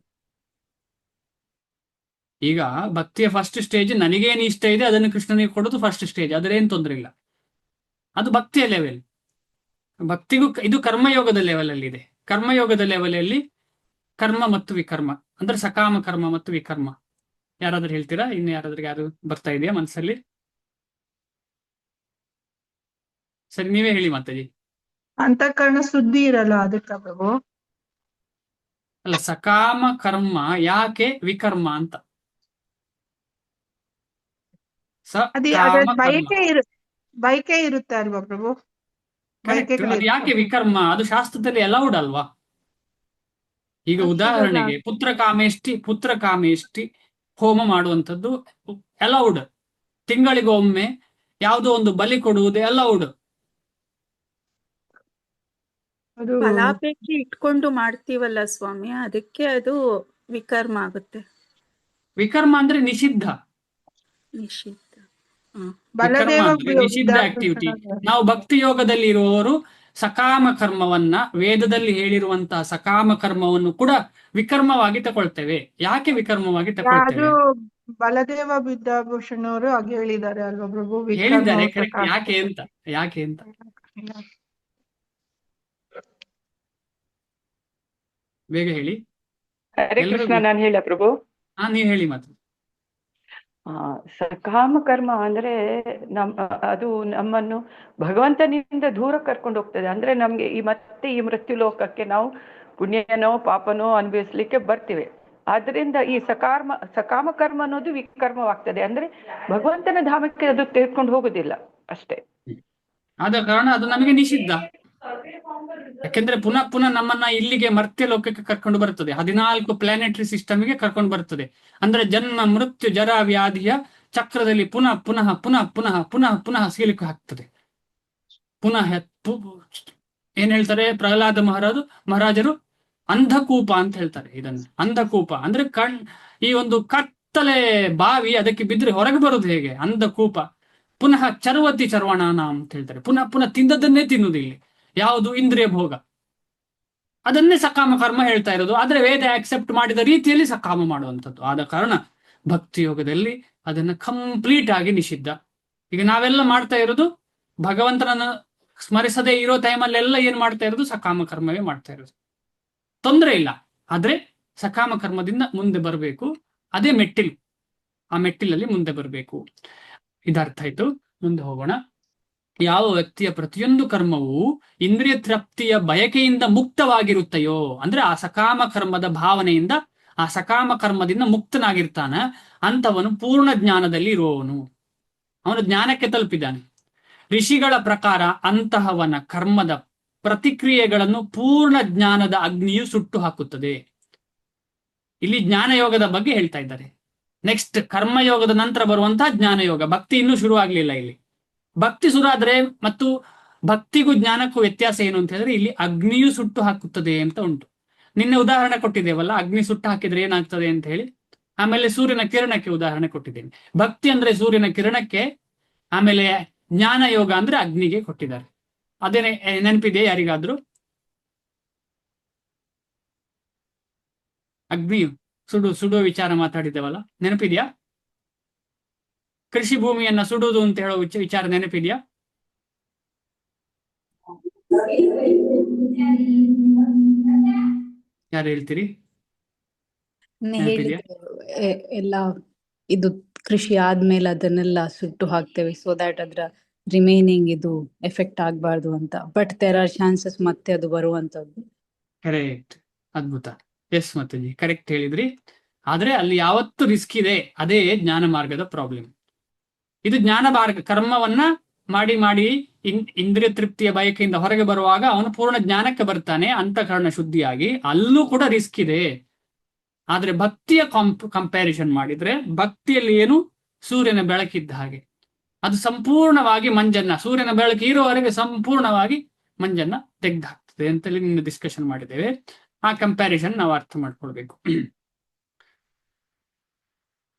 S1: ಈಗ ಭಕ್ತಿಯ ಫಸ್ಟ್ ಸ್ಟೇಜ್ ನನಗೇನು ಇಷ್ಟ ಇದೆ ಅದನ್ನು ಕೃಷ್ಣನಿಗೆ ಕೊಡೋದು ಫಸ್ಟ್ ಸ್ಟೇಜ್, ಅದ್ರೇನು ತೊಂದರೆ ಇಲ್ಲ. ಅದು ಭಕ್ತಿಯ ಲೆವೆಲ್. ಭಕ್ತಿಗೂ ಇದು ಕರ್ಮಯೋಗದ ಲೆವೆಲ್ ಅಲ್ಲಿ ಇದೆ. ಕರ್ಮಯೋಗದ ಲೆವೆಲ್ ಅಲ್ಲಿ ಕರ್ಮ ಮತ್ತು ವಿಕರ್ಮ ಅಂದ್ರೆ ಸಕಾಮ ಕರ್ಮ ಮತ್ತು ವಿಕರ್ಮ. ಯಾರಾದ್ರೂ ಹೇಳ್ತೀರಾ? ಇನ್ನು ಯಾರಾದ್ರೂ ಯಾರು ಬರ್ತಾ ಇದೆಯಾ ಮನಸ್ಸಲ್ಲಿ? ಸರಿ, ನೀವೇ ಹೇಳಿ ಮಾತಾಜಿ.
S2: ಅಂತಃಕರಣ ಶುದ್ಧಿ ಇರಲ್ಲ ಅದಕ್ಕ ಪ್ರಭು.
S1: ಅಲ್ಲ, ಸಕಾಮ ಕರ್ಮ ಯಾಕೆ ವಿಕರ್ಮ ಅಂತ. ಸಕಾಮ ಕರ್ಮ
S2: ಬಯಕೆ ಇರುತ್ತೆ ಅಲ್ವಾ ಪ್ರಭು?
S1: ಕರೆಕ್ಟ್. ಅದು ಯಾಕೆ ವಿಕರ್ಮ? ಅದು ಶಾಸ್ತ್ರದಲ್ಲಿ ಅಲೌಡ್ ಅಲ್ವಾ? ಈಗ ಉದಾಹರಣೆಗೆ ಪುತ್ರ ಕಾಮೇಷ್ಟಿ ಹೋಮ ಮಾಡುವಂಥದ್ದು ಅಲೌಡ್. ತಿಂಗಳಿಗೊಮ್ಮೆ ಯಾವುದೋ ಒಂದು ಬಲಿ ಕೊಡುವುದೇ ಅಲೌಡ್.
S2: ಅದು
S4: ಫಲಾಪೇಕ್ಷೆ ಇಟ್ಕೊಂಡು ಮಾಡ್ತೀವಲ್ಲ ಸ್ವಾಮಿ, ಅದಕ್ಕೆ ಅದು ವಿಕರ್ಮ ಆಗುತ್ತೆ.
S1: ವಿಕರ್ಮ ಅಂದ್ರೆ ನಿಷಿದ್ಧ.
S4: ನಿಷಿದ್ಧ.
S1: ವಿಕರ್ಮ ಅಂದ್ರೆ ನಿಷಿದ್ಧ ಆಕ್ಟಿವಿಟಿ. ನಾವು ಭಕ್ತಿ ಯೋಗದಲ್ಲಿ ಇರುವವರು ಸಕಾಮ ಕರ್ಮವನ್ನ, ವೇದದಲ್ಲಿ ಹೇಳಿರುವಂತಹ ಸಕಾಮ ಕರ್ಮವನ್ನು ಕೂಡ ವಿಕರ್ಮವಾಗಿ ತಗೊಳ್ತೇವೆ. ಯಾಕೆ ವಿಕರ್ಮವಾಗಿ ತಗೊಳ್ತೇವೆ?
S2: ಬಲದೇವ ವಿದ್ಯಾಭೂಷಣ್ ಅವರು ಹಾಗೆ ಹೇಳಿದ್ದಾರೆ ಅಲ್ವಾ ಪ್ರಭು?
S1: ಹೇಳಿದ್ದಾರೆ, ಕರೆಕ್ಟ್. ಯಾಕೆ ಅಂತ ಬೇಗ ಹೇಳಿ.
S5: ಹರೇ ಕೃಷ್ಣ. ನಾನು ಹೇಳ ಪ್ರಭು?
S1: ನೀವ್ ಹೇಳಿ ಮಾತ್ರ.
S5: ಸಕಾಮ ಕರ್ಮ ಅಂದ್ರೆ ಅದು ನಮ್ಮನ್ನು ಭಗವಂತನಿಂದ ದೂರ ಕರ್ಕೊಂಡು ಹೋಗ್ತದೆ. ಅಂದ್ರೆ ನಮ್ಗೆ ಮತ್ತೆ ಈ ಮೃತ್ಯು ಲೋಕಕ್ಕೆ ನಾವು ಪುಣ್ಯನೋ ಪಾಪನೋ ಅನುಭವಿಸ್ಲಿಕ್ಕೆ ಬರ್ತೀವಿ. ಆದ್ರಿಂದ ಈ ಸಕಾಮ ಕರ್ಮ ಅನ್ನೋದು ವಿಕರ್ಮವಾಗ್ತದೆ. ಅಂದ್ರೆ ಭಗವಂತನ ಧಾಮಕ್ಕೆ ಅದು ತೆಗೆದುಕೊಂಡು ಹೋಗುದಿಲ್ಲ ಅಷ್ಟೇ.
S1: ಆದ ಕಾರಣ ಅದು ನಮಗೆ ನಿಷಿದ್ಧ. ಯಾಕೆಂದ್ರೆ ಪುನಃ ಪುನಃ ನಮ್ಮನ್ನ ಇಲ್ಲಿಗೆ ಮರ್ತ್ಯ ಲೋಕಕ್ಕೆ ಕರ್ಕೊಂಡು ಬರ್ತದೆ. 14 ಪ್ಲಾನೆಟರಿ ಸಿಸ್ಟಮ್ಗೆ ಕರ್ಕೊಂಡು ಬರ್ತದೆ. ಅಂದ್ರೆ ಜನ್ಮ ಮೃತ್ಯು ಜರ ವ್ಯಾಧಿಯ ಚಕ್ರದಲ್ಲಿ ಪುನಃ ಪುನಃ ಪುನಃ ಪುನಃ ಪುನಃ ಪುನಃ ಸಿಲುಕು ಹಾಕ್ತದೆ. ಪುನಃ ಏನ್ ಹೇಳ್ತಾರೆ ಪ್ರಹ್ಲಾದ ಮಹಾರಾಜರು ಅಂಧಕೂಪ ಅಂತ ಹೇಳ್ತಾರೆ. ಇದನ್ನು ಅಂಧಕೂಪ ಅಂದ್ರೆ ಈ ಒಂದು ಕತ್ತಲೆ ಬಾವಿ, ಅದಕ್ಕೆ ಬಿದ್ದರೆ ಹೊರಗೆ ಬರೋದು ಹೇಗೆ? ಅಂಧಕೂಪ. ಪುನಃ ಚರ್ವತಿ ಚರ್ವಣಾನ ಅಂತ ಹೇಳ್ತಾರೆ. ಪುನಃ ಪುನಃ ತಿಂದದ್ದನ್ನೇ ತಿನ್ನುವುದು. ಇಲ್ಲಿ ಯಾವುದು? ಇಂದ್ರಿಯ ಭೋಗ. ಅದನ್ನೇ ಸಕಾಮ ಕರ್ಮ ಹೇಳ್ತಾ ಇರೋದು. ಆದ್ರೆ ವೇದ ಆಕ್ಸೆಪ್ಟ್ ಮಾಡಿದ ರೀತಿಯಲ್ಲಿ ಸಕಾಮ ಮಾಡುವಂಥದ್ದು. ಆದ ಕಾರಣ ಭಕ್ತಿ ಯೋಗದಲ್ಲಿ ಅದನ್ನ ಕಂಪ್ಲೀಟ್ ಆಗಿ ನಿಷಿದ್ಧ. ಈಗ ನಾವೆಲ್ಲ ಮಾಡ್ತಾ ಇರೋದು ಭಗವಂತನನ್ನ ಸ್ಮರಿಸದೇ ಇರೋ ಟೈಮಲ್ಲೆಲ್ಲ ಏನ್ ಮಾಡ್ತಾ ಇರೋದು? ಸಕಾಮ ಕರ್ಮವೇ ಮಾಡ್ತಾ ಇರೋದು. ತೊಂದರೆ ಇಲ್ಲ, ಆದ್ರೆ ಸಕಾಮ ಕರ್ಮದಿಂದ ಮುಂದೆ ಬರಬೇಕು. ಅದೇ ಮೆಟ್ಟಿಲು. ಆ ಮೆಟ್ಟಿಲಲ್ಲಿ ಮುಂದೆ ಬರಬೇಕು. ಇದರ್ಥ ಆಯ್ತು. ಮುಂದೆ ಹೋಗೋಣ. ಯಾವ ವ್ಯಕ್ತಿಯ ಪ್ರತಿಯೊಂದು ಕರ್ಮವು ಇಂದ್ರಿಯ ತೃಪ್ತಿಯ ಬಯಕೆಯಿಂದ ಮುಕ್ತವಾಗಿರುತ್ತೆಯೋ, ಅಂದ್ರೆ ಆ ಸಕಾಮ ಕರ್ಮದ ಭಾವನೆಯಿಂದ, ಆ ಸಕಾಮ ಕರ್ಮದಿಂದ ಮುಕ್ತನಾಗಿರ್ತಾನ, ಅಂತವನು ಪೂರ್ಣ ಜ್ಞಾನದಲ್ಲಿ ಇರುವವನು. ಅವನು ಜ್ಞಾನಕ್ಕೆ ತಲುಪಿದ್ದಾನೆ. ಋಷಿಗಳ ಪ್ರಕಾರ ಅಂತಹವನ ಕರ್ಮದ ಪ್ರತಿಕ್ರಿಯೆಗಳನ್ನು ಪೂರ್ಣ ಜ್ಞಾನದ ಅಗ್ನಿಯು ಸುಟ್ಟು ಹಾಕುತ್ತದೆ. ಇಲ್ಲಿ ಜ್ಞಾನಯೋಗದ ಬಗ್ಗೆ ಹೇಳ್ತಾ ಇದ್ದಾರೆ. ನೆಕ್ಸ್ಟ್ ಕರ್ಮಯೋಗದ ನಂತರ ಬರುವಂತಹ ಜ್ಞಾನಯೋಗ. ಭಕ್ತಿ ಇನ್ನೂ ಶುರು ಆಗ್ಲಿಲ್ಲ. ಇಲ್ಲಿ ಭಕ್ತಿ ಶುರು ಆದ್ರೆ ಮತ್ತು ಭಕ್ತಿಗೂ ಜ್ಞಾನಕ್ಕೂ ವ್ಯತ್ಯಾಸ ಏನು ಅಂತ ಹೇಳಿದ್ರೆ, ಇಲ್ಲಿ ಅಗ್ನಿಯು ಸುಟ್ಟು ಹಾಕುತ್ತದೆ ಅಂತ ಉಂಟು. ನಿನ್ನೆ ಉದಾಹರಣೆ ಕೊಟ್ಟಿದ್ದೇವಲ್ಲ, ಅಗ್ನಿ ಸುಟ್ಟು ಹಾಕಿದ್ರೆ ಏನಾಗ್ತದೆ ಅಂತ ಹೇಳಿ. ಆಮೇಲೆ ಸೂರ್ಯನ ಕಿರಣಕ್ಕೆ ಉದಾಹರಣೆ ಕೊಟ್ಟಿದ್ದೇನೆ. ಭಕ್ತಿ ಅಂದ್ರೆ ಸೂರ್ಯನ ಕಿರಣಕ್ಕೆ, ಆಮೇಲೆ ಜ್ಞಾನ ಯೋಗ ಅಂದ್ರೆ ಅಗ್ನಿಗೆ ಕೊಟ್ಟಿದ್ದಾರೆ. ಅದೇನೆ ನೆನಪಿದೆ ಯಾರಿಗಾದ್ರೂ? ಅಗ್ನಿಯು ಸುಡುವ ವಿಚಾರ ಮಾತಾಡಿದ್ದೇವಲ್ಲ, ನೆನಪಿದ್ಯಾ? ಕೃಷಿ ಭೂಮಿಯನ್ನ ಸುಡುವುದು ಅಂತ ಹೇಳೋ ವಿಚಾರ ನೆನಪಿದ್ಯಾ? ಯಾರು ಹೇಳ್ತೀರಿ?
S6: ಎಲ್ಲ ಇದು ಕೃಷಿ ಆದ್ಮೇಲೆ ಅದನ್ನೆಲ್ಲ ಸುಟ್ಟು ಹಾಕ್ತೇವೆ, ಸೊ ದ್ಯಾಟ್ ಅದ್ರ ರಿಮೈನಿಂಗ್ ಇದು ಎಫೆಕ್ಟ್ ಆಗ್ಬಾರ್ದು ಅಂತ. ಬಟ್ ದೇರ್ ಆರ್ ಚಾನ್ಸಸ್ ಮತ್ತೆ ಅದು ಬರುವಂತದ್ದು.
S1: ಕರೆಕ್ಟ್, ಅದ್ಭುತ. ಎಸ್ ಮಾತಾಜಿ, ಕರೆಕ್ಟ್ ಹೇಳಿದ್ರಿ. ಆದ್ರೆ ಅಲ್ಲಿ ಯಾವತ್ತು ರಿಸ್ಕ್ ಇದೆ, ಅದೇ ಜ್ಞಾನ ಮಾರ್ಗದ ಪ್ರಾಬ್ಲಮ್. ಇದು ಜ್ಞಾನ ಮಾರ್ಗ ಕರ್ಮವನ್ನ ಮಾಡಿ ಮಾಡಿ ಇಂದ್ರಿಯ ತೃಪ್ತಿಯ ಬಯಕೆಯಿಂದ ಹೊರಗೆ ಬರುವಾಗ ಅವನು ಪೂರ್ಣ ಜ್ಞಾನಕ್ಕೆ ಬರ್ತಾನೆ, ಅಂತಃಕರಣ ಶುದ್ಧಿಯಾಗಿ. ಅಲ್ಲೂ ಕೂಡ ರಿಸ್ಕ್ ಇದೆ. ಆದ್ರೆ ಭಕ್ತಿಯ ಕಂಪ್ಯಾರಿಸನ್ ಮಾಡಿದ್ರೆ, ಭಕ್ತಿಯಲ್ಲಿ ಏನು? ಸೂರ್ಯನ ಬೆಳಕಿದ್ದ ಹಾಗೆ. ಅದು ಸಂಪೂರ್ಣವಾಗಿ ಮಂಜನ್ನ, ಸೂರ್ಯನ ಬೆಳಕು ಇರುವವರೆಗೆ ಸಂಪೂರ್ಣವಾಗಿ ಮಂಜನ್ನ ತೆಗೆದು ಹಾಕ್ತದೆ ಅಂತೇಳಿ ನಿನ್ನೆ ಡಿಸ್ಕಷನ್ ಮಾಡಿದ್ದೇವೆ. ಆ ಕಂಪ್ಯಾರಿಸನ್ ನಾವು ಅರ್ಥ ಮಾಡ್ಕೊಳ್ಬೇಕು.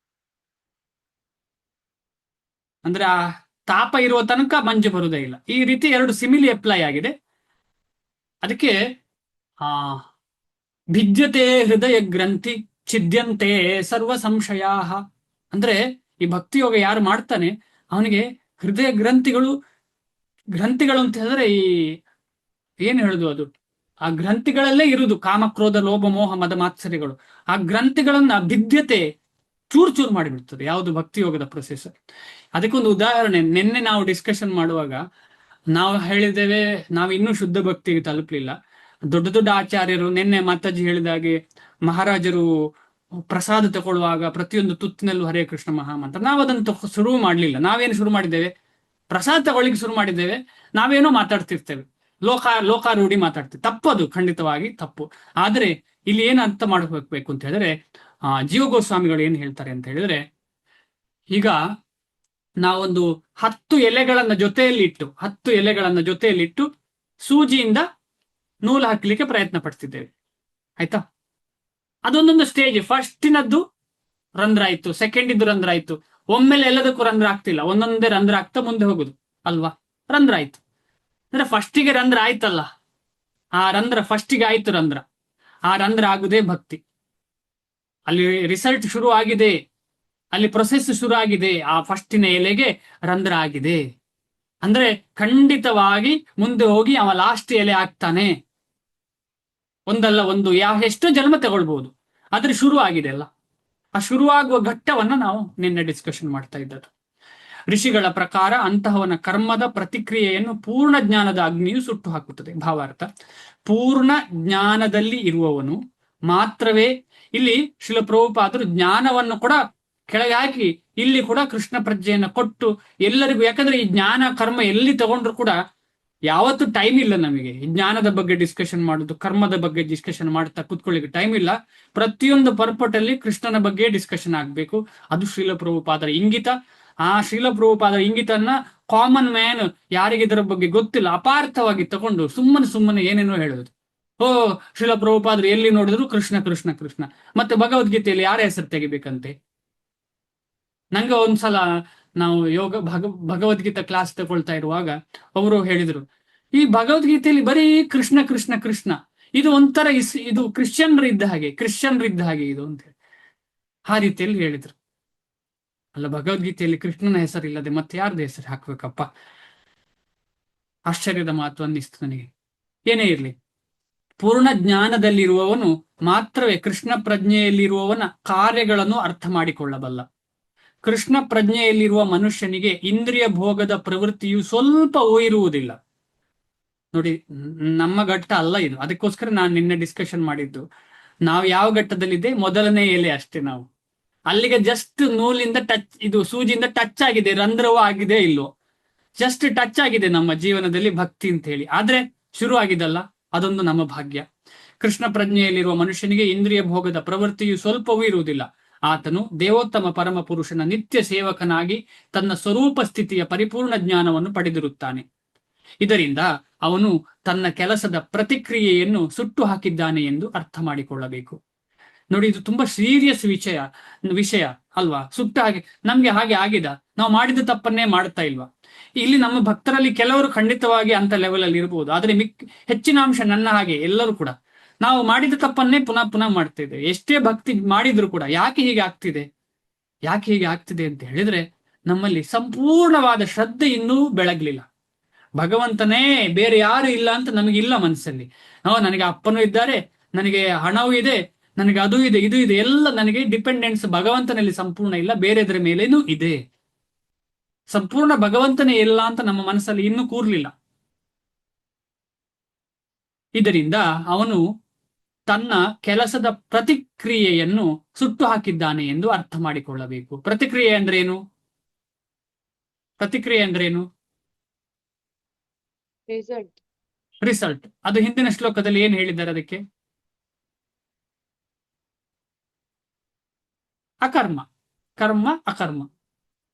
S1: ಅಂದ್ರೆ ಆ ತಾಪ ಇರುವ ತನಕ ಮಂಜು ಬರುವುದೇ ಇಲ್ಲ. ಈ ರೀತಿ ಎರಡು ಸಿಮಿಲಿ ಅಪ್ಲೈ ಆಗಿದೆ. ಅದಕ್ಕೆ ಭಿದ್ಯತೆ ಹೃದಯ ಗ್ರಂಥಿ ಛಿದ್ಯಂತೆ ಸರ್ವ ಸಂಶಯ. ಅಂದ್ರೆ ಈ ಭಕ್ತಿಯೋಗ ಯಾರು ಮಾಡ್ತಾನೆ ಅವನಿಗೆ ಹೃದಯ ಗ್ರಂಥಿಗಳು ಅಂತ ಹೇಳಿದ್ರೆ ಈ ಏನ್ ಹೇಳುದು, ಅದು ಆ ಗ್ರಂಥಿಗಳಲ್ಲೇ ಇರುವುದು ಕಾಮ ಕ್ರೋಧ ಲೋಭ ಮೋಹ ಮದ ಮಾತ್ಸರ್ಯಗಳು. ಆ ಗ್ರಂಥಿಗಳನ್ನ ಭಿದ್ಯತೆ ಚೂರ್ ಮಾಡಿಬಿಡ್ತದೆ. ಯಾವುದು? ಭಕ್ತಿಯೋಗದ ಪ್ರೊಸೆಸ್. ಅದಕ್ಕೊಂದು ಉದಾಹರಣೆ ನಿನ್ನೆ ನಾವು ಡಿಸ್ಕಷನ್ ಮಾಡುವಾಗ ನಾವು ಹೇಳಿದ್ದೇವೆ, ನಾವು ಇನ್ನೂ ಶುದ್ಧ ಭಕ್ತಿಗೆ ತಲುಪಲಿಲ್ಲ. ದೊಡ್ಡ ದೊಡ್ಡ ಆಚಾರ್ಯರು, ನಿನ್ನೆ ಮಾತಾಜಿ ಹೇಳಿದಾಗೆ ಮಹಾರಾಜರು ಪ್ರಸಾದ ತಗೊಳ್ಳುವಾಗ ಪ್ರತಿಯೊಂದು ತುತ್ತಿನಲ್ಲೂ ಹರೇ ಕೃಷ್ಣ ಮಹಾಮಂತ್ರ. ನಾವು ಅದನ್ನು ಶುರು ಮಾಡ್ಲಿಲ್ಲ. ನಾವೇನು ಶುರು ಮಾಡಿದ್ದೇವೆ? ಪ್ರಸಾದ ತಗೊಳ್ಳಿಕ್ಕೆ ಶುರು ಮಾಡಿದ್ದೇವೆ. ನಾವೇನೋ ಮಾತಾಡ್ತಿರ್ತೇವೆ, ಲೋಕಾರೂಢಿ ಮಾತಾಡ್ತೇವೆ. ತಪ್ಪದು, ಖಂಡಿತವಾಗಿ ತಪ್ಪು. ಆದ್ರೆ ಇಲ್ಲಿ ಏನು ಅರ್ಥ ಮಾಡಬೇಕು ಅಂತ ಹೇಳಿದ್ರೆ, ಜೀವ ಗೋಸ್ವಾಮಿಗಳು ಏನ್ ಹೇಳ್ತಾರೆ ಅಂತ ಹೇಳಿದ್ರೆ, ಈಗ ನಾವೊಂದು 10 ಎಲೆಗಳನ್ನ ಜೊತೆಯಲ್ಲಿಟ್ಟು ಸೂಜಿಯಿಂದ ನೂಲು ಹಾಕ್ಲಿಕ್ಕೆ ಪ್ರಯತ್ನ ಪಡ್ತಿದ್ದೇವೆ. ಆಯ್ತಾ? ಅದೊಂದೊಂದು ಸ್ಟೇಜ್. ಫಸ್ಟಿನದ್ದು ರಂಧ್ರ ಆಯ್ತು, ಸೆಕೆಂಡ್ ರಂಧ್ರ ಆಯ್ತು, ಒಮ್ಮೆಲೆ ಎಲ್ಲದಕ್ಕೂ ರಂಧ್ರ ಆಗ್ತಿಲ್ಲ, ಒಂದೊಂದೇ ರಂಧ್ರ ಆಗ್ತಾ ಮುಂದೆ ಹೋಗುದು ಅಲ್ವಾ? ರಂಧ್ರ ಆಯ್ತು ಅಂದ್ರೆ ಫಸ್ಟಿಗೆ ರಂಧ್ರ ಆಯ್ತಲ್ಲ, ಆ ರಂಧ್ರ ಫಸ್ಟಿಗೆ ಆಯ್ತು ರಂಧ್ರ. ಆ ರಂಧ್ರ ಆಗುದೇ ಭಕ್ತಿ. ಅಲ್ಲಿ ರಿಸಲ್ಟ್ ಶುರು ಆಗಿದೆ, ಅಲ್ಲಿ ಪ್ರೊಸೆಸ್ ಶುರು ಆಗಿದೆ. ಆ ಫಸ್ಟಿನ ಎಲೆಗೆ ರಂಧ್ರ ಆಗಿದೆ ಅಂದ್ರೆ ಖಂಡಿತವಾಗಿ ಮುಂದೆ ಹೋಗಿ ಅವ ಲಾಸ್ಟ್ ಎಲೆ ಆಗ್ತಾನೆ. ಒಂದಲ್ಲ ಒಂದು, ಎಷ್ಟೋ ಜನ್ಮ ತಗೊಳ್ಬಹುದು, ಆದ್ರೆ ಶುರು ಆಗಿದೆ ಅಲ್ಲ. ಆ ಶುರುವಾಗುವ ಘಟ್ಟವನ್ನ ನಾವು ನಿನ್ನೆ ಡಿಸ್ಕಷನ್ ಮಾಡ್ತಾ ಇದ್ದದ್ದು. ಋಷಿಗಳ ಪ್ರಕಾರ ಅಂತಹವನ ಕರ್ಮದ ಪ್ರತಿಕ್ರಿಯೆಯನ್ನು ಪೂರ್ಣ ಜ್ಞಾನದ ಅಗ್ನಿಯು ಸುಟ್ಟು ಹಾಕುತ್ತದೆ. ಭಾವಾರ್ಥ: ಪೂರ್ಣ ಜ್ಞಾನದಲ್ಲಿ ಇರುವವನು ಮಾತ್ರವೇ. ಇಲ್ಲಿ ಶಿಲ ಪ್ರಭುಪಾದರು ಜ್ಞಾನವನ್ನು ಕೂಡ ಕೆಳಗೆ ಹಾಕಿ ಇಲ್ಲಿ ಕೂಡ ಕೃಷ್ಣ ಪ್ರಜ್ಞೆಯನ್ನು ಕೊಟ್ಟು ಎಲ್ಲರಿಗೂ, ಯಾಕಂದ್ರೆ ಈ ಜ್ಞಾನ ಕರ್ಮ ಎಲ್ಲಿ ತಗೊಂಡ್ರು ಕೂಡ ಯಾವತ್ತು ಟೈಮ್ ಇಲ್ಲ ನಮಗೆ ಜ್ಞಾನದ ಬಗ್ಗೆ ಡಿಸ್ಕಷನ್ ಮಾಡುದು, ಕರ್ಮದ ಬಗ್ಗೆ ಡಿಸ್ಕಷನ್ ಮಾಡ್ತಾ ಕುತ್ಕೊಳ್ಳಿಕ್ಕೆ ಟೈಮ್ ಇಲ್ಲ. ಪ್ರತಿಯೊಂದು ಪರ್ಪಟ್ ಅಲ್ಲಿ ಕೃಷ್ಣನ ಬಗ್ಗೆ ಡಿಸ್ಕಷನ್ ಆಗ್ಬೇಕು. ಅದು ಶ್ರೀಲ ಪ್ರಭುಪಾದರ ಇಂಗಿತ. ಆ ಶ್ರೀಲ ಪ್ರಭುಪಾದರ ಇಂಗಿತನ್ನ ಕಾಮನ್ ಮ್ಯಾನ್ ಯಾರಿಗೆ ಇದರ ಬಗ್ಗೆ ಗೊತ್ತಿಲ್ಲ ಅಪಾರ್ಥವಾಗಿ ತಗೊಂಡು ಸುಮ್ಮನೆ ಏನೇನೋ ಹೇಳೋದು. ಓ ಶ್ರೀಲ ಪ್ರಭುಪಾದರು ಎಲ್ಲಿ ನೋಡಿದ್ರು ಕೃಷ್ಣ ಕೃಷ್ಣ ಕೃಷ್ಣ, ಮತ್ತೆ ಭಗವದ್ಗೀತೆಯಲ್ಲಿ ಯಾರ ಹೆಸರು ತೆಗಿಬೇಕಂತೆ? ನಂಗೆ ಒಂದ್ಸಲ ನಾವು ಭಗವದ್ಗೀತಾ ಕ್ಲಾಸ್ ತಗೊಳ್ತಾ ಇರುವಾಗ ಅವರು ಹೇಳಿದ್ರು, ಈ ಭಗವದ್ಗೀತೆಯಲ್ಲಿ ಬರೀ ಕೃಷ್ಣ ಕೃಷ್ಣ ಕೃಷ್ಣ, ಇದು ಒಂಥರ ಇದು ಕ್ರಿಶ್ಚಿಯನ್ರ ಇದ್ದ ಹಾಗೆ ಇದು ಅಂತ ಹೇಳಿ ಆ ರೀತಿಯಲ್ಲಿ ಹೇಳಿದ್ರು. ಅಲ್ಲ, ಭಗವದ್ಗೀತೆಯಲ್ಲಿ ಕೃಷ್ಣನ ಹೆಸರಿಲ್ಲದೆ ಮತ್ತೆ ಯಾರ್ದು ಹೆಸರು ಹಾಕ್ಬೇಕಪ್ಪ? ಆಶ್ಚರ್ಯದ ಮಾತು ಅನ್ನಿಸ್ತು ನನಗೆ. ಏನೇ ಇರ್ಲಿ, ಪೂರ್ಣ ಜ್ಞಾನದಲ್ಲಿರುವವನು ಮಾತ್ರವೇ ಕೃಷ್ಣ ಪ್ರಜ್ಞೆಯಲ್ಲಿರುವವನ ಕಾರ್ಯಗಳನ್ನು ಅರ್ಥ ಮಾಡಿಕೊಳ್ಳಬಲ್ಲ. ಕೃಷ್ಣ ಪ್ರಜ್ಞೆಯಲ್ಲಿರುವ ಮನುಷ್ಯನಿಗೆ ಇಂದ್ರಿಯ ಭೋಗದ ಪ್ರವೃತ್ತಿಯು ಸ್ವಲ್ಪವೂ ಇರುವುದಿಲ್ಲ. ನೋಡಿ, ನಮ್ಮ ಘಟ್ಟ ಅಲ್ಲ ಇದು. ಅದಕ್ಕೋಸ್ಕರ ನಾನು ನಿನ್ನೆ ಡಿಸ್ಕಷನ್ ಮಾಡಿದ್ದು, ನಾವು ಯಾವ ಘಟ್ಟದಲ್ಲಿದೆ, ಮೊದಲನೇ ಎಲೆ ಅಷ್ಟೇ. ನಾವು ಅಲ್ಲಿಗೆ ಜಸ್ಟ್ ನೂಲಿಂದ ಇದು ಸೂಜಿಯಿಂದ ಟಚ್ ಆಗಿದೆ, ರಂಧ್ರವೂ ಆಗಿದೆ ಇಲ್ವೋ, ಜಸ್ಟ್ ಟಚ್ ಆಗಿದೆ ನಮ್ಮ ಜೀವನದಲ್ಲಿ ಭಕ್ತಿ ಅಂತ ಹೇಳಿ. ಆದ್ರೆ ಶುರು ಆಗಿದಲ್ಲ, ಅದೊಂದು ನಮ್ಮ ಭಾಗ್ಯ. ಕೃಷ್ಣ ಪ್ರಜ್ಞೆಯಲ್ಲಿರುವ ಮನುಷ್ಯನಿಗೆ ಇಂದ್ರಿಯ ಭೋಗದ ಪ್ರವೃತ್ತಿಯು ಸ್ವಲ್ಪವೂ ಇರುವುದಿಲ್ಲ. ಆತನು ದೇವೋತ್ತಮ ಪರಮ ಪುರುಷನ ನಿತ್ಯ ಸೇವಕನಾಗಿ ತನ್ನ ಸ್ವರೂಪ ಸ್ಥಿತಿಯ ಪರಿಪೂರ್ಣ ಜ್ಞಾನವನ್ನು ಪಡೆದಿರುತ್ತಾನೆ. ಇದರಿಂದ ಅವನು ತನ್ನ ಕೆಲಸದ ಪ್ರತಿಕ್ರಿಯೆಯನ್ನು ಸುಟ್ಟು ಹಾಕಿದ್ದಾನೆ ಎಂದು ಅರ್ಥ ಮಾಡಿಕೊಳ್ಳಬೇಕು. ನೋಡಿ, ಇದು ತುಂಬಾ ಸೀರಿಯಸ್ ವಿಷಯ ಅಲ್ವಾ? ಸುಟ್ಟು ಹಾಗೆ ನಮ್ಗೆ ಹಾಗೆ ಆಗಿದ, ನಾವು ಮಾಡಿದ ತಪ್ಪನ್ನೇ ಮಾಡ್ತಾ ಇಲ್ವಾ? ಇಲ್ಲಿ ನಮ್ಮ ಭಕ್ತರಲ್ಲಿ ಕೆಲವರು ಖಂಡಿತವಾಗಿ ಅಂತ ಲೆವೆಲ್ ಅಲ್ಲಿ ಇರಬಹುದು, ಆದ್ರೆ ಹೆಚ್ಚಿನ ಅಂಶ ನನ್ನ ಹಾಗೆ ಎಲ್ಲರೂ ಕೂಡ ನಾವು ಮಾಡಿದ ತಪ್ಪನ್ನೇ ಪುನಃ ಪುನಃ ಮಾಡ್ತಾ ಇದ್ದೇವೆ. ಎಷ್ಟೇ ಭಕ್ತಿ ಮಾಡಿದ್ರು ಕೂಡ ಯಾಕೆ ಹೀಗೆ ಆಗ್ತಿದೆ ಅಂತ ಹೇಳಿದ್ರೆ, ನಮ್ಮಲ್ಲಿ ಸಂಪೂರ್ಣವಾದ ಶ್ರದ್ಧೆ ಇನ್ನೂ ಬೆಳಗ್ಲಿಲ್ಲ. ಭಗವಂತನೇ, ಬೇರೆ ಯಾರು ಇಲ್ಲ ಅಂತ ನಮಗಿಲ್ಲ ಮನಸ್ಸಲ್ಲಿ. ನನಗೆ ಅಪ್ಪನೂ ಇದ್ದಾರೆ, ನನಗೆ ಹಣವೂ ಇದೆ, ನನಗೆ ಅದು ಇದೆ, ಇದು ಇದೆ, ಎಲ್ಲ ನನಗೆ ಡಿಪೆಂಡೆನ್ಸ್ ಭಗವಂತನಲ್ಲಿ ಸಂಪೂರ್ಣ ಇಲ್ಲ, ಬೇರೆದ್ರ ಮೇಲೇನೂ ಇದೆ. ಸಂಪೂರ್ಣ ಭಗವಂತನೇ ಇಲ್ಲ ಅಂತ ನಮ್ಮ ಮನಸ್ಸಲ್ಲಿ ಇನ್ನೂ ಕೂರ್ಲಿಲ್ಲ. ಇದರಿಂದ ಅವನು ತನ್ನ ಕೆಲಸದ ಪ್ರತಿಕ್ರಿಯೆಯನ್ನು ಸುಟ್ಟು ಹಾಕಿದ್ದಾನೆ ಎಂದು ಅರ್ಥ ಮಾಡಿಕೊಳ್ಳಬೇಕು. ಪ್ರತಿಕ್ರಿಯೆ ಅಂದ್ರೇನು? ರಿಸಲ್ಟ್. ಅದು ಹಿಂದಿನ ಶ್ಲೋಕದಲ್ಲಿ ಏನು ಹೇಳಿದ್ದಾರೆ ಅದಕ್ಕೆ? ಅಕರ್ಮ, ಕರ್ಮ, ಅಕರ್ಮ.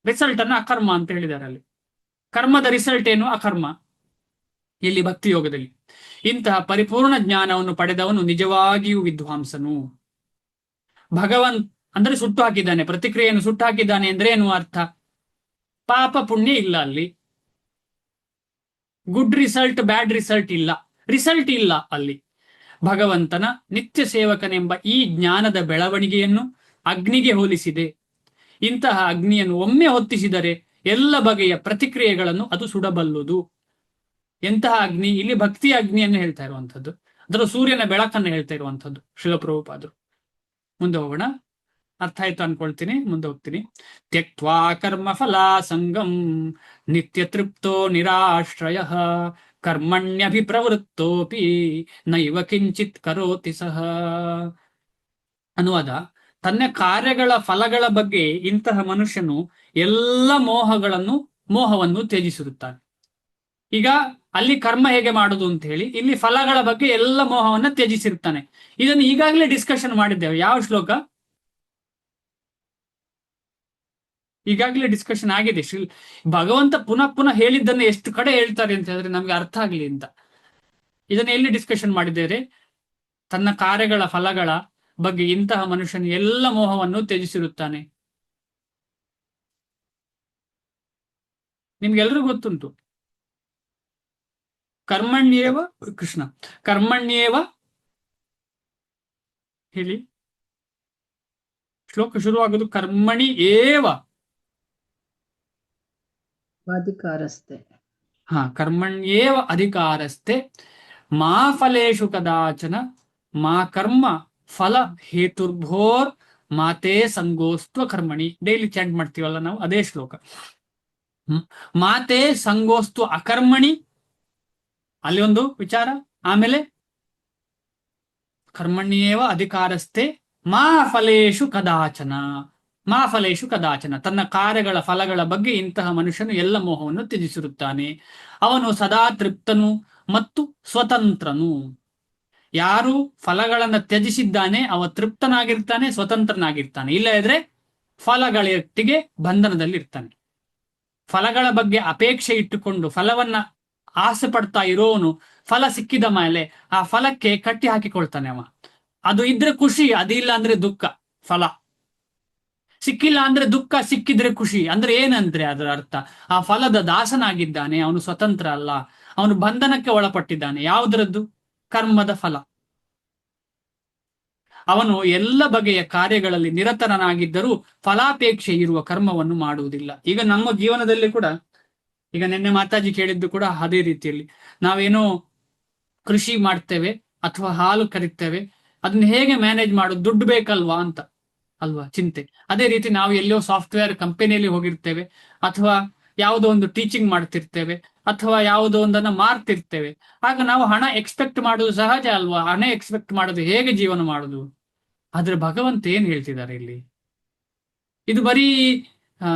S1: ರಿಸಲ್ಟ್ ಅನ್ನ ಅಕರ್ಮ ಅಂತ ಹೇಳಿದ್ದಾರೆ ಅಲ್ಲಿ. ಕರ್ಮದ ರಿಸಲ್ಟ್ ಏನು? ಅಕರ್ಮ. ಇಲ್ಲಿ ಭಕ್ತಿ ಯೋಗದಲ್ಲಿ ಇಂತಹ ಪರಿಪೂರ್ಣ ಜ್ಞಾನವನ್ನು ಪಡೆದವನು ನಿಜವಾಗಿಯೂ ವಿದ್ವಾಂಸನು. ಅಂದ್ರೆ ಸುಟ್ಟು ಹಾಕಿದ್ದಾನೆ, ಪ್ರತಿಕ್ರಿಯೆಯನ್ನು ಸುಟ್ಟು ಹಾಕಿದ್ದಾನೆ ಅಂದ್ರೆ ಏನು ಅರ್ಥ? ಪಾಪ ಪುಣ್ಯ ಇಲ್ಲ ಅಲ್ಲಿ, ಗುಡ್ ರಿಸಲ್ಟ್ ಬ್ಯಾಡ್ ರಿಸಲ್ಟ್ ಇಲ್ಲ ಅಲ್ಲಿ. ಭಗವಂತನ ನಿತ್ಯ ಸೇವಕನೆಂಬ ಈ ಜ್ಞಾನದ ಬೆಳವಣಿಗೆಯನ್ನು ಅಗ್ನಿಗೆ ಹೋಲಿಸಿದೆ. ಇಂತಹ ಅಗ್ನಿಯನ್ನು ಒಮ್ಮೆ ಹೊತ್ತಿಸಿದರೆ ಎಲ್ಲ ಬಗೆಯ ಪ್ರತಿಕ್ರಿಯೆಗಳನ್ನು ಅದು ಸುಡಬಲ್ಲುದು. ಎಂತಹ ಅಗ್ನಿ? ಇಲ್ಲಿ ಭಕ್ತಿಯ ಅಗ್ನಿಯನ್ನು ಹೇಳ್ತಾ ಇರುವಂಥದ್ದು, ಅದರ ಸೂರ್ಯನ ಬೆಳಕನ್ನು ಹೇಳ್ತಾ ಇರುವಂಥದ್ದು ಶ್ರೀಲಪ್ರಭುಪಾದರು. ಮುಂದೆ ಹೋಗೋಣ. ಅರ್ಥ ಆಯ್ತು ಅನ್ಕೊಳ್ತೀನಿ, ಮುಂದೆ ಹೋಗ್ತೀನಿ. ತ್ಯಕ್ತ್ವಾ ಕರ್ಮ ಫಲ ಸಂಗಂ ನಿತ್ಯ ತೃಪ್ತೋ ನಿರಾಶ್ರಯ ಕರ್ಮಣ್ಯಭಿಪ್ರವೃತ್ತೋಪಿ ನೈವ ಕಿಂಚಿತ್ ಕರೋತಿ ಸಹ. ಅನುವಾದ: ತನ್ನ ಕಾರ್ಯಗಳ ಫಲಗಳ ಬಗ್ಗೆ ಇಂತಹ ಮನುಷ್ಯನು ಎಲ್ಲ ಮೋಹವನ್ನು ತ್ಯಜಿಸಿರುತ್ತಾನೆ. ಈಗ ಅಲ್ಲಿ ಕರ್ಮ ಹೇಗೆ ಮಾಡುದು ಅಂತ ಹೇಳಿ, ಇಲ್ಲಿ ಫಲಗಳ ಬಗ್ಗೆ ಎಲ್ಲ ಮೋಹವನ್ನ ತ್ಯಜಿಸಿರ್ತಾನೆ. ಇದನ್ನು ಈಗಾಗಲೇ ಡಿಸ್ಕಷನ್ ಮಾಡಿದ್ದೇವೆ. ಯಾವ ಶ್ಲೋಕ? ಈಗಾಗಲೇ ಡಿಸ್ಕಷನ್ ಆಗಿದೆ. ಭಗವಂತ ಪುನಃ ಹೇಳಿದ್ದನ್ನು ಎಷ್ಟು ಕಡೆ ಹೇಳ್ತಾರೆ ಅಂತ ಹೇಳಿದ್ರೆ ನಮ್ಗೆ ಅರ್ಥ ಆಗ್ಲಿ ಅಂತ. ಇದನ್ನ ಎಲ್ಲಿ ಡಿಸ್ಕಷನ್ ಮಾಡಿದ್ದೇವೆ? ತನ್ನ ಕಾರ್ಯಗಳ ಫಲಗಳ ಬಗ್ಗೆ ಇಂತಹ ಮನುಷ್ಯನು ಎಲ್ಲ ಮೋಹವನ್ನು ತ್ಯಜಿಸಿರುತ್ತಾನೆ. ನಿಮ್ಗೆಲ್ರಿಗೂ ಗೊತ್ತುಂಟು, ಕರ್ಮಣ್ಯೇವ ಕೃಷ್ಣ ಕರ್ಮಣ್ಯೇವ ಹೇಳಿ. ಶ್ಲೋಕ ಶುರುವಾಗುವುದು ಕರ್ಮಣಿ ಏವ
S6: ಅಧಿಕಾರಸ್ಥೆ.
S1: ಕರ್ಮಣ್ಯೇವ ಅಧಿಕಾರಸ್ಥೆ ಮಾ ಫಲೇಶು ಕದಾಚನ ಮಾ ಕರ್ಮ ಫಲ ಹೇತುರ್ಭೋರ್ ಮಾತೇ ಸಂಗೋಸ್ತ್ವ ಕರ್ಮಣಿ. ಡೈಲಿ ಚಾಂಟ್ ಮಾಡ್ತೀವಲ್ಲ ನಾವು, ಅದೇ ಶ್ಲೋಕ. ಮಾತೇ ಸಂಗೋಸ್ತ್ವ ಅಕರ್ಮಣಿ, ಅಲ್ಲಿ ಒಂದು ವಿಚಾರ. ಆಮೇಲೆ ಕರ್ಮಣ್ಯೇವ ಅಧಿಕಾರಸ್ಥೆ ಮಾ ಫಲೇಶು ಕದಾಚನ ತನ್ನ ಕಾರ್ಯಗಳ ಫಲಗಳ ಬಗ್ಗೆ ಇಂತಹ ಮನುಷ್ಯನು ಎಲ್ಲ ಮೋಹವನ್ನು ತ್ಯಜಿಸಿರುತ್ತಾನೆ. ಅವನು ಸದಾ ತೃಪ್ತನು ಮತ್ತು ಸ್ವತಂತ್ರನು. ಯಾರು ಫಲಗಳನ್ನ ತ್ಯಜಿಸಿದ್ದಾನೆ ಅವ ತೃಪ್ತನಾಗಿರ್ತಾನೆ, ಸ್ವತಂತ್ರನಾಗಿರ್ತಾನೆ. ಇಲ್ಲ ಇದ್ರೆ ಫಲಗಳೊಟ್ಟಿಗೆ ಬಂಧನದಲ್ಲಿ ಇರ್ತಾನೆ. ಫಲಗಳ ಬಗ್ಗೆ ಅಪೇಕ್ಷೆ ಇಟ್ಟುಕೊಂಡು ಫಲವನ್ನ ಆಸೆ ಪಡ್ತಾ ಇರೋನು ಫಲ ಸಿಕ್ಕಿದ ಮೇಲೆ ಆ ಫಲಕ್ಕೆ ಕಟ್ಟಿ ಹಾಕಿಕೊಳ್ತಾನೆ ಅವ. ಅದು ಇದ್ರೆ ಖುಷಿ, ಅದಿಲ್ಲ ಅಂದ್ರೆ ದುಃಖ. ಫಲ ಸಿಕ್ಕಿಲ್ಲ ಅಂದ್ರೆ ದುಃಖ, ಸಿಕ್ಕಿದ್ರೆ ಖುಷಿ. ಅಂದ್ರೆ ಏನಂದ್ರೆ ಅದರ ಅರ್ಥ, ಆ ಫಲದ ದಾಸನಾಗಿದ್ದಾನೆ, ಅವನು ಸ್ವತಂತ್ರ ಅಲ್ಲ, ಅವನು ಬಂಧನಕ್ಕೆ ಒಳಪಟ್ಟಿದ್ದಾನೆ. ಯಾವುದರದ್ದು? ಕರ್ಮದ ಫಲ. ಅವನು ಎಲ್ಲ ಬಗೆಯ ಕಾರ್ಯಗಳಲ್ಲಿ ನಿರತನಾಗಿದ್ದರೂ ಫಲಾಪೇಕ್ಷೆ ಇರುವ ಕರ್ಮವನ್ನು ಮಾಡುವುದಿಲ್ಲ. ಈಗ ನಮ್ಮ ಜೀವನದಲ್ಲಿ ಕೂಡ, ಈಗ ನಿನ್ನೆ ಮಾತಾಜಿ ಕೇಳಿದ್ದು ಕೂಡ ಅದೇ ರೀತಿಯಲ್ಲಿ, ನಾವೇನೋ ಕೃಷಿ ಮಾಡ್ತೇವೆ ಅಥವಾ ಹಾಲು ಕರಿತೇವೆ, ಅದನ್ನ ಹೇಗೆ ಮ್ಯಾನೇಜ್ ಮಾಡೋದು, ದುಡ್ಡು ಬೇಕಲ್ವಾ ಅಂತ ಅಲ್ವಾ ಚಿಂತೆ. ಅದೇ ರೀತಿ ನಾವು ಎಲ್ಲೋ ಸಾಫ್ಟ್ವೇರ್ ಕಂಪನಿಯಲ್ಲಿ ಹೋಗಿರ್ತೇವೆ, ಅಥವಾ ಯಾವುದೋ ಒಂದು ಟೀಚಿಂಗ್ ಮಾಡ್ತಿರ್ತೇವೆ, ಅಥವಾ ಯಾವುದೋ ಒಂದನ್ನ ಮಾರ್ತಿರ್ತೇವೆ. ಆಗ ನಾವು ಹಣ ಎಕ್ಸ್ಪೆಕ್ಟ್ ಮಾಡೋದು ಸಹಜ ಅಲ್ವಾ? ಹಣ ಎಕ್ಸ್ಪೆಕ್ಟ್ ಮಾಡೋದು ಹೇಗೆ ಜೀವನ ಮಾಡೋದು? ಆದ್ರೆ ಭಗವಂತ ಏನ್ ಹೇಳ್ತಿದ್ದಾರೆ ಇಲ್ಲಿ? ಇದು ಬರೀ ಆ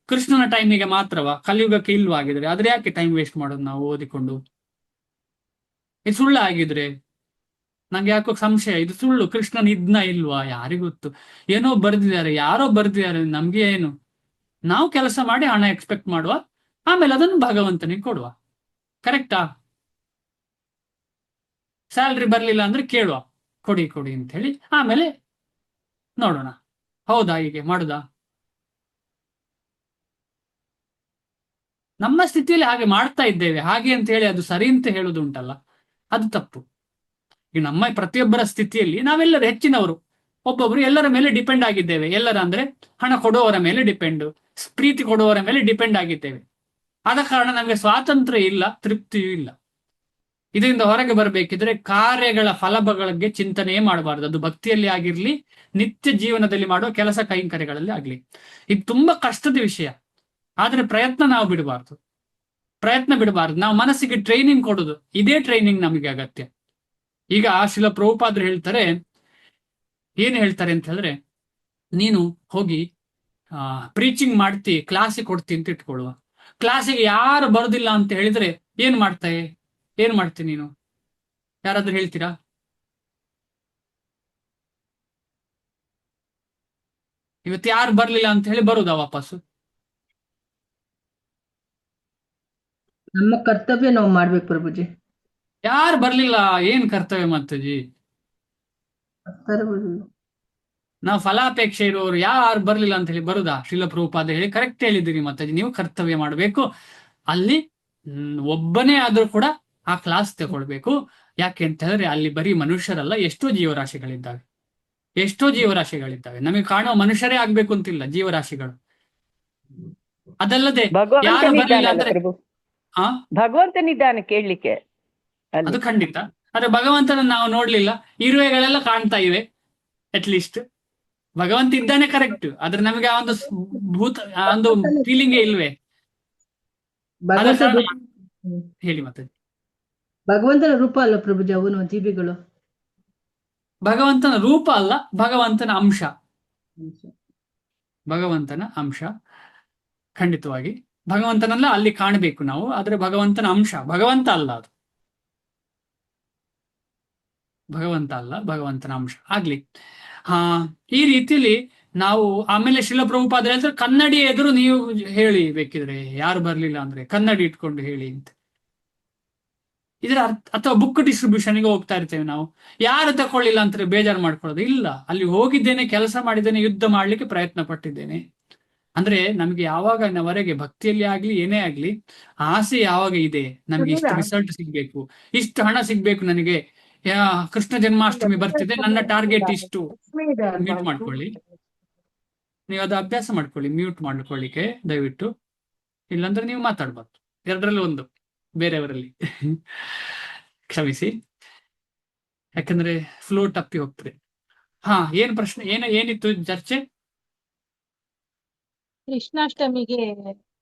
S1: ಕೃಷ್ಣನ ಟೈಮಿಗೆ ಮಾತ್ರವಾ? ಕಲಿಯುಗಕ್ಕೆ ಇಲ್ವಾ ಆಗಿದ್ರೆ? ಆದ್ರೆ ಯಾಕೆ ಟೈಮ್ ವೇಸ್ಟ್ ಮಾಡೋದು ನಾವು ಓದಿಕೊಂಡು? ಇದು ಸುಳ್ಳು ಆಗಿದ್ರೆ ನಂಗೆ ಯಾಕೋ ಸಂಶಯ. ಇದು ಸುಳ್ಳು. ಕೃಷ್ಣನ್ ಇದ್ನ ಇಲ್ವಾ ಯಾರಿಗೊತ್ತು? ಏನೋ ಬರ್ದಿದ್ದಾರೆ, ಯಾರೋ ಬರ್ದಿದ್ದಾರೆ, ನಮ್ಗೆ ಏನು? ನಾವು ಕೆಲಸ ಮಾಡಿ ಹಣ ಎಕ್ಸ್ಪೆಕ್ಟ್ ಮಾಡುವ, ಆಮೇಲೆ ಅದನ್ನು ಭಗವಂತನಿಗೆ ಕೊಡುವ. ಕರೆಕ್ಟಾ? ಸ್ಯಾಲ್ರಿ ಬರ್ಲಿಲ್ಲ ಅಂದ್ರೆ ಕೇಳುವ, ಕೊಡಿ ಕೊಡಿ ಅಂತ ಹೇಳಿ, ಆಮೇಲೆ ನೋಡೋಣ. ಹೌದಾ? ಹೀಗೆ ಮಾಡುದಾ? ನಮ್ಮ ಸ್ಥಿತಿಯಲ್ಲಿ ಹಾಗೆ ಮಾಡ್ತಾ ಇದ್ದೇವೆ. ಹಾಗೆ ಅಂತ ಹೇಳಿ ಅದು ಸರಿ ಅಂತ ಹೇಳುದುಂಟಲ್ಲ, ಅದು ತಪ್ಪು. ಈಗ ನಮ್ಮ ಪ್ರತಿಯೊಬ್ಬರ ಸ್ಥಿತಿಯಲ್ಲಿ ನಾವೆಲ್ಲರೂ ಹೆಚ್ಚಿನವರು ಒಬ್ಬೊಬ್ರು ಎಲ್ಲರ ಮೇಲೆ ಡಿಪೆಂಡ್ ಆಗಿದ್ದೇವೆ. ಎಲ್ಲರ ಅಂದ್ರೆ ಹಣ ಕೊಡುವವರ ಮೇಲೆ ಡಿಪೆಂಡ್, ಪ್ರೀತಿ ಕೊಡುವವರ ಮೇಲೆ ಡಿಪೆಂಡ್ ಆಗಿದ್ದೇವೆ. ಆದ ಕಾರಣ ನಮಗೆ ಸ್ವಾತಂತ್ರ್ಯ ಇಲ್ಲ, ತೃಪ್ತಿಯೂ ಇಲ್ಲ. ಇದರಿಂದ ಹೊರಗೆ ಬರಬೇಕಿದ್ರೆ ಕಾರ್ಯಗಳ ಫಲಗಳಿಗೆ ಚಿಂತನೆಯೇ ಮಾಡಬಾರದು. ಅದು ಭಕ್ತಿಯಲ್ಲಿ ಆಗಿರ್ಲಿ, ನಿತ್ಯ ಜೀವನದಲ್ಲಿ ಮಾಡುವ ಕೆಲಸ ಕೈಂಕರ್ಯಗಳಲ್ಲಿ ಆಗ್ಲಿ. ಇದು ತುಂಬಾ ಕಷ್ಟದ ವಿಷಯ. ಆದ್ರೆ ಪ್ರಯತ್ನ ನಾವು ಬಿಡಬಾರ್ದು. ನಾವು ಮನಸ್ಸಿಗೆ ಟ್ರೈನಿಂಗ್ ಕೊಡುದು, ಇದೇ ಟ್ರೈನಿಂಗ್ ನಮಗೆ ಅಗತ್ಯ. ಈಗ ಶಿಲ ಪ್ರಭುಪಾದರು ಹೇಳ್ತಾರೆ, ಏನ್ ಹೇಳ್ತಾರೆ ಅಂತ ಹೇಳಿದ್ರೆ, ನೀನು ಹೋಗಿ ಪ್ರೀಚಿಂಗ್ ಮಾಡ್ತಿ, ಕ್ಲಾಸಿಗೆ ಕೊಡ್ತಿ ಅಂತ ಇಟ್ಕೊಳ್ಳುವ. ಕ್ಲಾಸಿಗೆ ಯಾರು ಬರುದಿಲ್ಲ ಅಂತ ಹೇಳಿದ್ರೆ ಏನ್ ಮಾಡ್ತಿ ನೀನು? ಯಾರಾದ್ರೂ ಹೇಳ್ತೀರಾ? ಇವತ್ತು ಯಾರು ಬರ್ಲಿಲ್ಲ ಅಂತ ಹೇಳಿ ಬರುದಾ ವಾಪಸ್ಸು?
S7: ನಮ್ಮ ಕರ್ತವ್ಯ ನಾವು ಮಾಡ್ಬೇಕು ಪ್ರಭುಜಿ.
S1: ಯಾರು ಬರ್ಲಿಲ್ಲ, ಏನ್ ಕರ್ತವ್ಯ ಮಾತಾಜಿ? ನಾವು ಫಲಾಪೇಕ್ಷೆ ಇರುವವರು ಯಾರು ಬರ್ಲಿಲ್ಲ ಅಂತ ಹೇಳಿ ಬರುದಾ? ಶ್ರೀಲ ಪ್ರಭುಪಾದ ಹೇಳಿ ಕರೆಕ್ಟ್ ಹೇಳಿದ್ದೀರಿ ಮಾತಾಜಿ. ನೀವು ಕರ್ತವ್ಯ ಮಾಡಬೇಕು. ಅಲ್ಲಿ ಒಬ್ಬನೇ ಆದ್ರೂ ಕೂಡ ಆ ಕ್ಲಾಸ್ ತಗೊಳ್ಬೇಕು. ಯಾಕೆ ಅಂತ ಹೇಳಿದ್ರೆ ಅಲ್ಲಿ ಬರೀ ಮನುಷ್ಯರಲ್ಲ, ಎಷ್ಟೋ ಜೀವರಾಶಿಗಳಿದ್ದಾವೆ. ನಮಗೆ ಕಾಣುವ ಮನುಷ್ಯರೇ ಆಗ್ಬೇಕು ಅಂತಿಲ್ಲ, ಜೀವರಾಶಿಗಳು. ಅದಲ್ಲದೆ ಯಾರು ಬರ್ಲಿಲ್ಲ ಅಂದ್ರೆ
S5: ಭಗವಂತನಿದ್ದಾನೆ ಕೇಳಲಿಕ್ಕೆ,
S1: ಅದು ಖಂಡಿತ. ಆದ್ರೆ ಭಗವಂತನ ನಾವು ನೋಡ್ಲಿಲ್ಲ, ಇರುವೆಗಳೆಲ್ಲ ಕಾಣ್ತಾ ಇವೆ. ಅಟ್ಲೀಸ್ಟ್ ಭಗವಂತ ಇದ್ದಾನೆ, ಕರೆಕ್ಟ್. ಆದ್ರೆ ನಮಗೆ ಆ ಒಂದು ಫೀಲಿಂಗೇ ಇಲ್ವೇ? ಹೇಳಿ ಮತ್ತೆ.
S7: ಭಗವಂತನ ರೂಪ ಅಲ್ಲ ಪ್ರಭುಜಿ ಅವನು, ಜೀವಿಗಳು
S1: ಭಗವಂತನ ರೂಪ ಅಲ್ಲ, ಭಗವಂತನ ಅಂಶ. ಖಂಡಿತವಾಗಿ ಭಗವಂತನಲ್ಲ ಅಲ್ಲಿ ಕಾಣಬೇಕು ನಾವು, ಆದ್ರೆ ಭಗವಂತನ ಅಂಶ, ಭಗವಂತ ಅಲ್ಲ. ಅದು ಭಗವಂತನ ಅಂಶ ಆಗ್ಲಿ. ಈ ರೀತಿಯಲ್ಲಿ ನಾವು ಆಮೇಲೆ ಶಿಲ ಪ್ರಭುಪಾದ ಹೇಳ್ತಾರೆ, ಕನ್ನಡಿ ಎದುರು ನೀವು ಹೇಳಿ, ಬೇಕಿದ್ರೆ ಯಾರು ಬರ್ಲಿಲ್ಲ ಅಂದ್ರೆ ಕನ್ನಡಿ ಇಟ್ಕೊಂಡು ಹೇಳಿ ಅಂತ. ಇದರ ಅಥವಾ ಬುಕ್ ಡಿಸ್ಟ್ರಿಬ್ಯೂಷನ್ಗೆ ಹೋಗ್ತಾ ಇರ್ತೇವೆ ನಾವು, ಯಾರು ತಕೊಳ್ಳಿಲ್ಲ ಅಂತ ಬೇಜಾರು ಮಾಡ್ಕೊಳ್ಳೋದು ಇಲ್ಲ. ಅಲ್ಲಿ ಹೋಗಿದ್ದೇನೆ, ಕೆಲಸ ಮಾಡಿದ್ದೇನೆ, ಯುದ್ಧ ಮಾಡ್ಲಿಕ್ಕೆ ಪ್ರಯತ್ನ ಪಟ್ಟಿದ್ದೇನೆ. ಅಂದ್ರೆ ನಮ್ಗೆ ಯಾವಾಗವರೆಗೆ ಭಕ್ತಿಯಲ್ಲಿ ಆಗ್ಲಿ ಏನೇ ಆಗ್ಲಿ ಆಸೆ ಯಾವಾಗ ಇದೆ, ನಮ್ಗೆ ಇಷ್ಟು ರಿಸಲ್ಟ್ ಸಿಗ್ಬೇಕು, ಇಷ್ಟು ಹಣ ಸಿಗ್ಬೇಕು, ನನಗೆ ಕೃಷ್ಣ ಜನ್ಮಾಷ್ಟಮಿ ಬರ್ತಿದೆ, ನನ್ನ ಟಾರ್ಗೆಟ್ ಇಷ್ಟು. ಮ್ಯೂಟ್ ಮಾಡ್ಕೊಳ್ಳಿ, ನೀವು ಅದು ಅಭ್ಯಾಸ ಮಾಡ್ಕೊಳ್ಳಿ, ಮ್ಯೂಟ್ ಮಾಡ್ಕೊಳ್ಳಿಕ್ಕೆ ದಯವಿಟ್ಟು. ಇಲ್ಲಾಂದ್ರೆ ನೀವು ಮಾತಾಡ್ಬಾರ್ದು, ಎರಡರಲ್ಲಿ ಒಂದು, ಬೇರೆಯವರಲ್ಲಿ ಕ್ಷಮಿಸಿ, ಯಾಕಂದ್ರೆ ಫ್ಲೋ ತಪ್ಪಿ ಹೋಗ್ತದೆ. ಏನ್ ಪ್ರಶ್ನೆ, ಏನಿತ್ತು ಚರ್ಚೆ?
S3: ಕೃಷ್ಣಾಷ್ಟಮಿಗೆ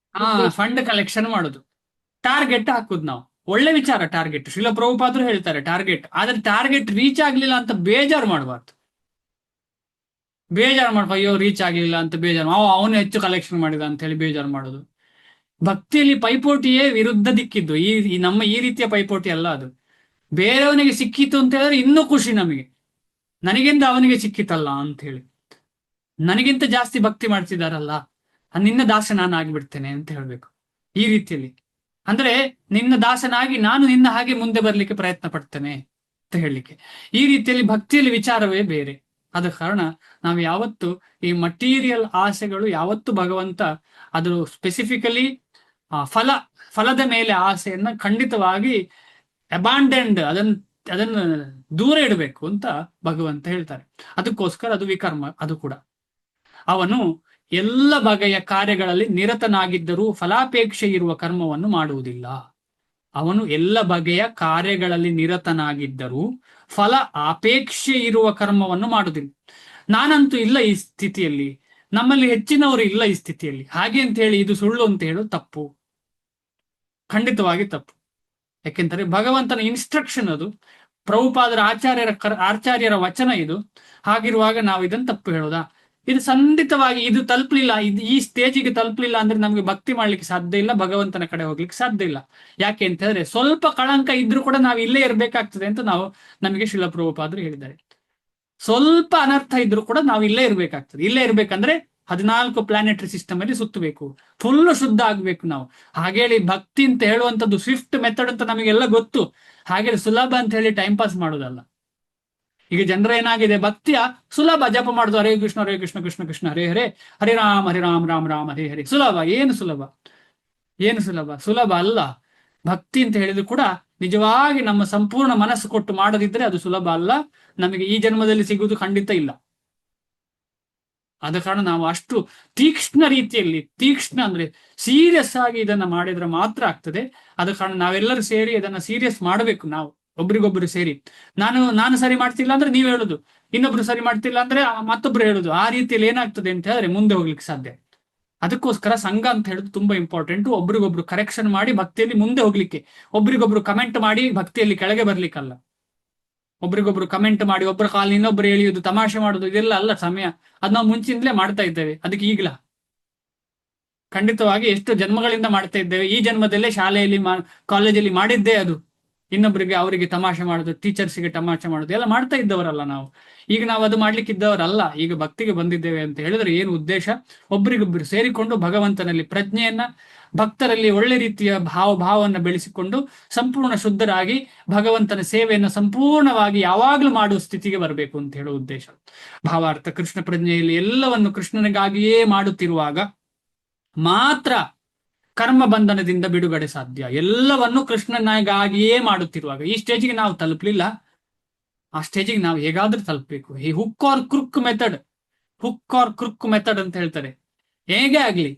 S1: ಫಂಡ್ ಕಲೆಕ್ಷನ್ ಮಾಡುದು, ಟಾರ್ಗೆಟ್ ಹಾಕುದು. ನಾವು ಒಳ್ಳೆ ವಿಚಾರ, ಟಾರ್ಗೆಟ್ ಶ್ರೀಲ ಪ್ರಭುಪಾದರು ಹೇಳ್ತಾರೆ ಟಾರ್ಗೆಟ್. ಆದ್ರೆ ಟಾರ್ಗೆಟ್ ರೀಚ್ ಆಗ್ಲಿಲ್ಲ ಅಂತ ಬೇಜಾರು ಮಾಡಬಾರ್ದು. ಅಯ್ಯೋ ರೀಚ್ ಆಗ್ಲಿಲ್ಲ ಅಂತ ಬೇಜಾರು, ಅವನು ಹೆಚ್ಚು ಕಲೆಕ್ಷನ್ ಮಾಡಿದ ಅಂತ ಹೇಳಿ ಬೇಜಾರು ಮಾಡೋದು. ಭಕ್ತಿಯಲ್ಲಿ ಪೈಪೋಟಿಯೇ ವಿರುದ್ಧ ದಿಕ್ಕಿದ್ದು. ನಮ್ಮ ಈ ರೀತಿಯ ಪೈಪೋಟಿ ಅಲ್ಲ ಅದು. ಬೇರೆಯವನಿಗೆ ಸಿಕ್ಕಿತು ಅಂತ ಹೇಳಿದ್ರೆ ಇನ್ನೂ ಖುಷಿ ನಮಗೆ, ನನಗಿಂತ ಅವನಿಗೆ ಸಿಕ್ಕಿತಲ್ಲ ಅಂತ ಹೇಳಿ, ನನಗಿಂತ ಜಾಸ್ತಿ ಭಕ್ತಿ ಮಾಡ್ತಿದಾರಲ್ಲ ನಿನ್ನ ದಾಸ ನಾನು ಆಗಿಬಿಡ್ತೇನೆ ಅಂತ ಹೇಳ್ಬೇಕು. ಈ ರೀತಿಯಲ್ಲಿ ಅಂದ್ರೆ ನಿನ್ನ ದಾಸನಾಗಿ ನಾನು ನಿನ್ನ ಹಾಗೆ ಮುಂದೆ ಬರ್ಲಿಕ್ಕೆ ಪ್ರಯತ್ನ ಪಡ್ತೇನೆ ಅಂತ ಹೇಳಲಿಕ್ಕೆ. ಈ ರೀತಿಯಲ್ಲಿ ಭಕ್ತಿಯಲ್ಲಿ ವಿಚಾರವೇ ಬೇರೆ. ಆದ ಕಾರಣ ನಾವು ಯಾವತ್ತು ಈ ಮಟೀರಿಯಲ್ ಆಸೆಗಳು ಯಾವತ್ತು ಭಗವಂತ ಅದು ಸ್ಪೆಸಿಫಿಕಲಿ ಫಲದ ಮೇಲೆ ಆಸೆಯನ್ನ ಖಂಡಿತವಾಗಿ ಅಬಾಂಡೆಂಡ್ ಅದನ್ನು ದೂರ ಇಡಬೇಕು ಅಂತ ಭಗವಂತ ಹೇಳ್ತಾರೆ. ಅದಕ್ಕೋಸ್ಕರ ಅದು ವಿಕರ್ಮ. ಅದು ಕೂಡ ಅವನು ಎಲ್ಲ ಬಗೆಯ ಕಾರ್ಯಗಳಲ್ಲಿ ನಿರತನಾಗಿದ್ದರೂ ಫಲಾಪೇಕ್ಷೆ ಇರುವ ಕರ್ಮವನ್ನು ಮಾಡುವುದಿಲ್ಲ. ಅವನು ಎಲ್ಲ ಬಗೆಯ ಕಾರ್ಯಗಳಲ್ಲಿ ನಿರತನಾಗಿದ್ದರೂ ಫಲ ಅಪೇಕ್ಷೆ ಇರುವ ಕರ್ಮವನ್ನು ಮಾಡುವುದಿಲ್ಲ. ನಾನಂತೂ ಇಲ್ಲ ಈ ಸ್ಥಿತಿಯಲ್ಲಿ, ನಮ್ಮಲ್ಲಿ ಹೆಚ್ಚಿನವರು ಇಲ್ಲ ಈ ಸ್ಥಿತಿಯಲ್ಲಿ, ಹಾಗೆ ಅಂತ ಹೇಳಿ ಇದು ಸುಳ್ಳು ಅಂತ ಹೇಳೋದು ತಪ್ಪು, ಖಂಡಿತವಾಗಿ ತಪ್ಪು. ಯಾಕೆಂದರೆ ಭಗವಂತನ ಇನ್ಸ್ಟ್ರಕ್ಷನ್ ಅದು, ಪ್ರಭುಪಾದರ ಆಚಾರ್ಯರ ವಚನ ಇದು. ಹಾಗಿರುವಾಗ ನಾವು ಇದನ್ನು ತಪ್ಪು ಹೇಳೋದಾ? ಇದು ಖಂಡಿತವಾಗಿ ಇದು ತಲುಪಲಿಲ್ಲ, ಈ ಸ್ಟೇಜಿಗೆ ತಲುಪಲಿಲ್ಲ ಅಂದ್ರೆ ನಮ್ಗೆ ಭಕ್ತಿ ಮಾಡ್ಲಿಕ್ಕೆ ಸಾಧ್ಯ ಇಲ್ಲ, ಭಗವಂತನ ಕಡೆ ಹೋಗ್ಲಿಕ್ಕೆ ಸಾಧ್ಯ ಇಲ್ಲ. ಯಾಕೆ ಅಂತ ಹೇಳಿದ್ರೆ ಸ್ವಲ್ಪ ಕಳಂಕ ಇದ್ರೂ ಕೂಡ ನಾವು ಇಲ್ಲೇ ಇರ್ಬೇಕಾಗ್ತದೆ ಅಂತ ನಮಗೆ ಶಿಲ ಪ್ರಭುಪಾದರು ಹೇಳಿದ್ದಾರೆ. ಸ್ವಲ್ಪ ಅನರ್ಥ ಇದ್ರೂ ಕೂಡ ನಾವು ಇಲ್ಲೇ ಇರ್ಬೇಕಾಗ್ತದೆ. ಇಲ್ಲೇ ಇರ್ಬೇಕಂದ್ರೆ 14 ಪ್ಲಾನೆಟರಿ ಸಿಸ್ಟಮ್ ಅಲ್ಲಿ ಸುತ್ತಬೇಕು, ಫುಲ್ ಶುದ್ಧ ಆಗ್ಬೇಕು ನಾವು. ಹಾಗೇಳಿ ಭಕ್ತಿ ಅಂತ ಹೇಳುವಂಥದ್ದು ಸ್ವಿಫ್ಟ್ ಮೆಥಡ್ ಅಂತ ನಮಗೆಲ್ಲ ಗೊತ್ತು. ಹಾಗೆ ಸುಲಭ ಅಂತ ಹೇಳಿ ಟೈಮ್ ಪಾಸ್ ಮಾಡೋದಲ್ಲ. ಈಗ ಜನರ ಏನಾಗಿದೆ, ಭಕ್ತಿಯ ಸುಲಭ ಜಪ ಮಾಡುದು, ಹರೇ ಕೃಷ್ಣ ಕೃಷ್ಣ ಕೃಷ್ಣ ಹರೇ ಹರೇ, ಹರೇ ರಾಮ ರಾಮ ರಾಮ ಹರೇ ಹರೇ. ಸುಲಭ? ಏನು ಸುಲಭ? ಏನು ಸುಲಭ? ಸುಲಭ ಅಲ್ಲ. ಭಕ್ತಿ ಅಂತ ಹೇಳಿದ್ರು ಕೂಡ ನಿಜವಾಗಿ ನಮ್ಮ ಸಂಪೂರ್ಣ ಮನಸ್ಸು ಕೊಟ್ಟು ಮಾಡದಿದ್ರೆ ಅದು ಸುಲಭ ಅಲ್ಲ. ನಮಗೆ ಈ ಜನ್ಮದಲ್ಲಿ ಸಿಗುವುದು ಖಂಡಿತ ಇಲ್ಲ. ಆದ ಕಾರಣ ನಾವು ಅಷ್ಟು ತೀಕ್ಷ್ಣ ರೀತಿಯಲ್ಲಿ, ತೀಕ್ಷ್ಣ ಅಂದ್ರೆ ಸೀರಿಯಸ್ ಆಗಿ ಇದನ್ನ ಮಾಡಿದ್ರೆ ಮಾತ್ರ ಆಗ್ತದೆ. ಆದ ಕಾರಣ ನಾವೆಲ್ಲರೂ ಸೇರಿ ಇದನ್ನ ಸೀರಿಯಸ್ ಮಾಡಬೇಕು. ನಾವು ಒಬ್ರಿಗೊಬ್ರು ಸೇರಿ, ನಾನು ಸರಿ ಮಾಡ್ತಿಲ್ಲ ಅಂದ್ರೆ ನೀವು ಹೇಳುದು, ಇನ್ನೊಬ್ರು ಸರಿ ಮಾಡ್ತಿಲ್ಲ ಅಂದ್ರೆ ಮತ್ತೊಬ್ರು ಹೇಳುದು. ಆ ರೀತಿಯಲ್ಲಿ ಏನಾಗ್ತದೆ ಅಂತ ಹೇಳಿದ್ರೆ ಮುಂದೆ ಹೋಗ್ಲಿಕ್ಕೆ ಸಾಧ್ಯ. ಅದಕ್ಕೋಸ್ಕರ ಸಂಘ ಅಂತ ಹೇಳುದು ತುಂಬಾ ಇಂಪಾರ್ಟೆಂಟ್. ಒಬ್ರಿಗೊಬ್ರು ಕರೆಕ್ಷನ್ ಮಾಡಿ ಭಕ್ತಿಯಲ್ಲಿ ಮುಂದೆ ಹೋಗ್ಲಿಕ್ಕೆ, ಒಬ್ರಿಗೊಬ್ರು ಕಮೆಂಟ್ ಮಾಡಿ ಭಕ್ತಿಯಲ್ಲಿ ಕೆಳಗೆ ಬರ್ಲಿಕ್ಕಲ್ಲ. ಒಬ್ರಿಗೊಬ್ರು ಕಮೆಂಟ್ ಮಾಡಿ ಒಬ್ಬರ ಕಾಲ ಇನ್ನೊಬ್ರು ಎಳೆಯುವುದು, ತಮಾಷೆ ಮಾಡುದು, ಇದೆಲ್ಲ ಅಲ್ಲ ಸಮಯ. ಅದ್ ನಾವು ಮುಂಚಿಂದಲೇ ಮಾಡ್ತಾ ಇದ್ದೇವೆ. ಅದಕ್ಕೆ ಈಗಲ ಖಂಡಿತವಾಗಿ ಎಷ್ಟು ಜನ್ಮಗಳಿಂದ ಮಾಡ್ತಾ ಇದ್ದೇವೆ. ಈ ಜನ್ಮದಲ್ಲೇ ಶಾಲೆಯಲ್ಲಿ ಕಾಲೇಜಲ್ಲಿ ಮಾಡಿದ್ದೇ ಅದು. ಇನ್ನೊಬ್ಬರಿಗೆ ಅವರಿಗೆ ತಮಾಷೆ ಮಾಡುದು, ಟೀಚರ್ಸ್ಗೆ ತಮಾಷೆ ಮಾಡುದು ಎಲ್ಲ ಮಾಡ್ತಾ ಇದ್ದವರಲ್ಲ ನಾವು. ಈಗ ನಾವು ಅದು ಮಾಡ್ಲಿಕ್ಕಿದ್ದವರಲ್ಲ. ಈಗ ಭಕ್ತಿಗೆ ಬಂದಿದ್ದೇವೆ ಅಂತ ಹೇಳಿದ್ರೆ ಏನು ಉದ್ದೇಶ? ಒಬ್ರಿಗೊಬ್ರು ಸೇರಿಕೊಂಡು ಭಗವಂತನಲ್ಲಿ ಪ್ರಜ್ಞೆಯನ್ನ, ಭಕ್ತರಲ್ಲಿ ಒಳ್ಳೆ ರೀತಿಯ ಭಾವವನ್ನು ಬೆಳೆಸಿಕೊಂಡು ಸಂಪೂರ್ಣ ಶುದ್ಧರಾಗಿ ಭಗವಂತನ ಸೇವೆಯನ್ನು ಸಂಪೂರ್ಣವಾಗಿ ಯಾವಾಗ್ಲೂ ಮಾಡುವ ಸ್ಥಿತಿಗೆ ಬರಬೇಕು ಅಂತ ಹೇಳುವ ಉದ್ದೇಶ. ಭಾವಾರ್ಥ ಕೃಷ್ಣ ಪ್ರಜ್ಞೆಯಲ್ಲಿ ಎಲ್ಲವನ್ನು ಕೃಷ್ಣನಿಗಾಗಿಯೇ ಮಾಡುತ್ತಿರುವಾಗ ಮಾತ್ರ ಕರ್ಮ ಬಂಧನದಿಂದ ಬಿಡುಗಡೆ ಸಾಧ್ಯ. ಎಲ್ಲವನ್ನು ಕೃಷ್ಣನಿಗಾಗಿಯೇ ಮಾಡುತ್ತಿರುವಾಗ. ಈ ಸ್ಟೇಜಿಗೆ ನಾವು ತಲುಪಲಿಲ್ಲ. ಆ ಸ್ಟೇಜಿಗೆ ನಾವು ಹೇಗಾದ್ರೂ ತಲುಪಬೇಕು. ಈ hook or crook method, hook or crook method ಅಂತ ಹೇಳ್ತಾರೆ. ಹೇಗೆ ಆಗ್ಲಿ,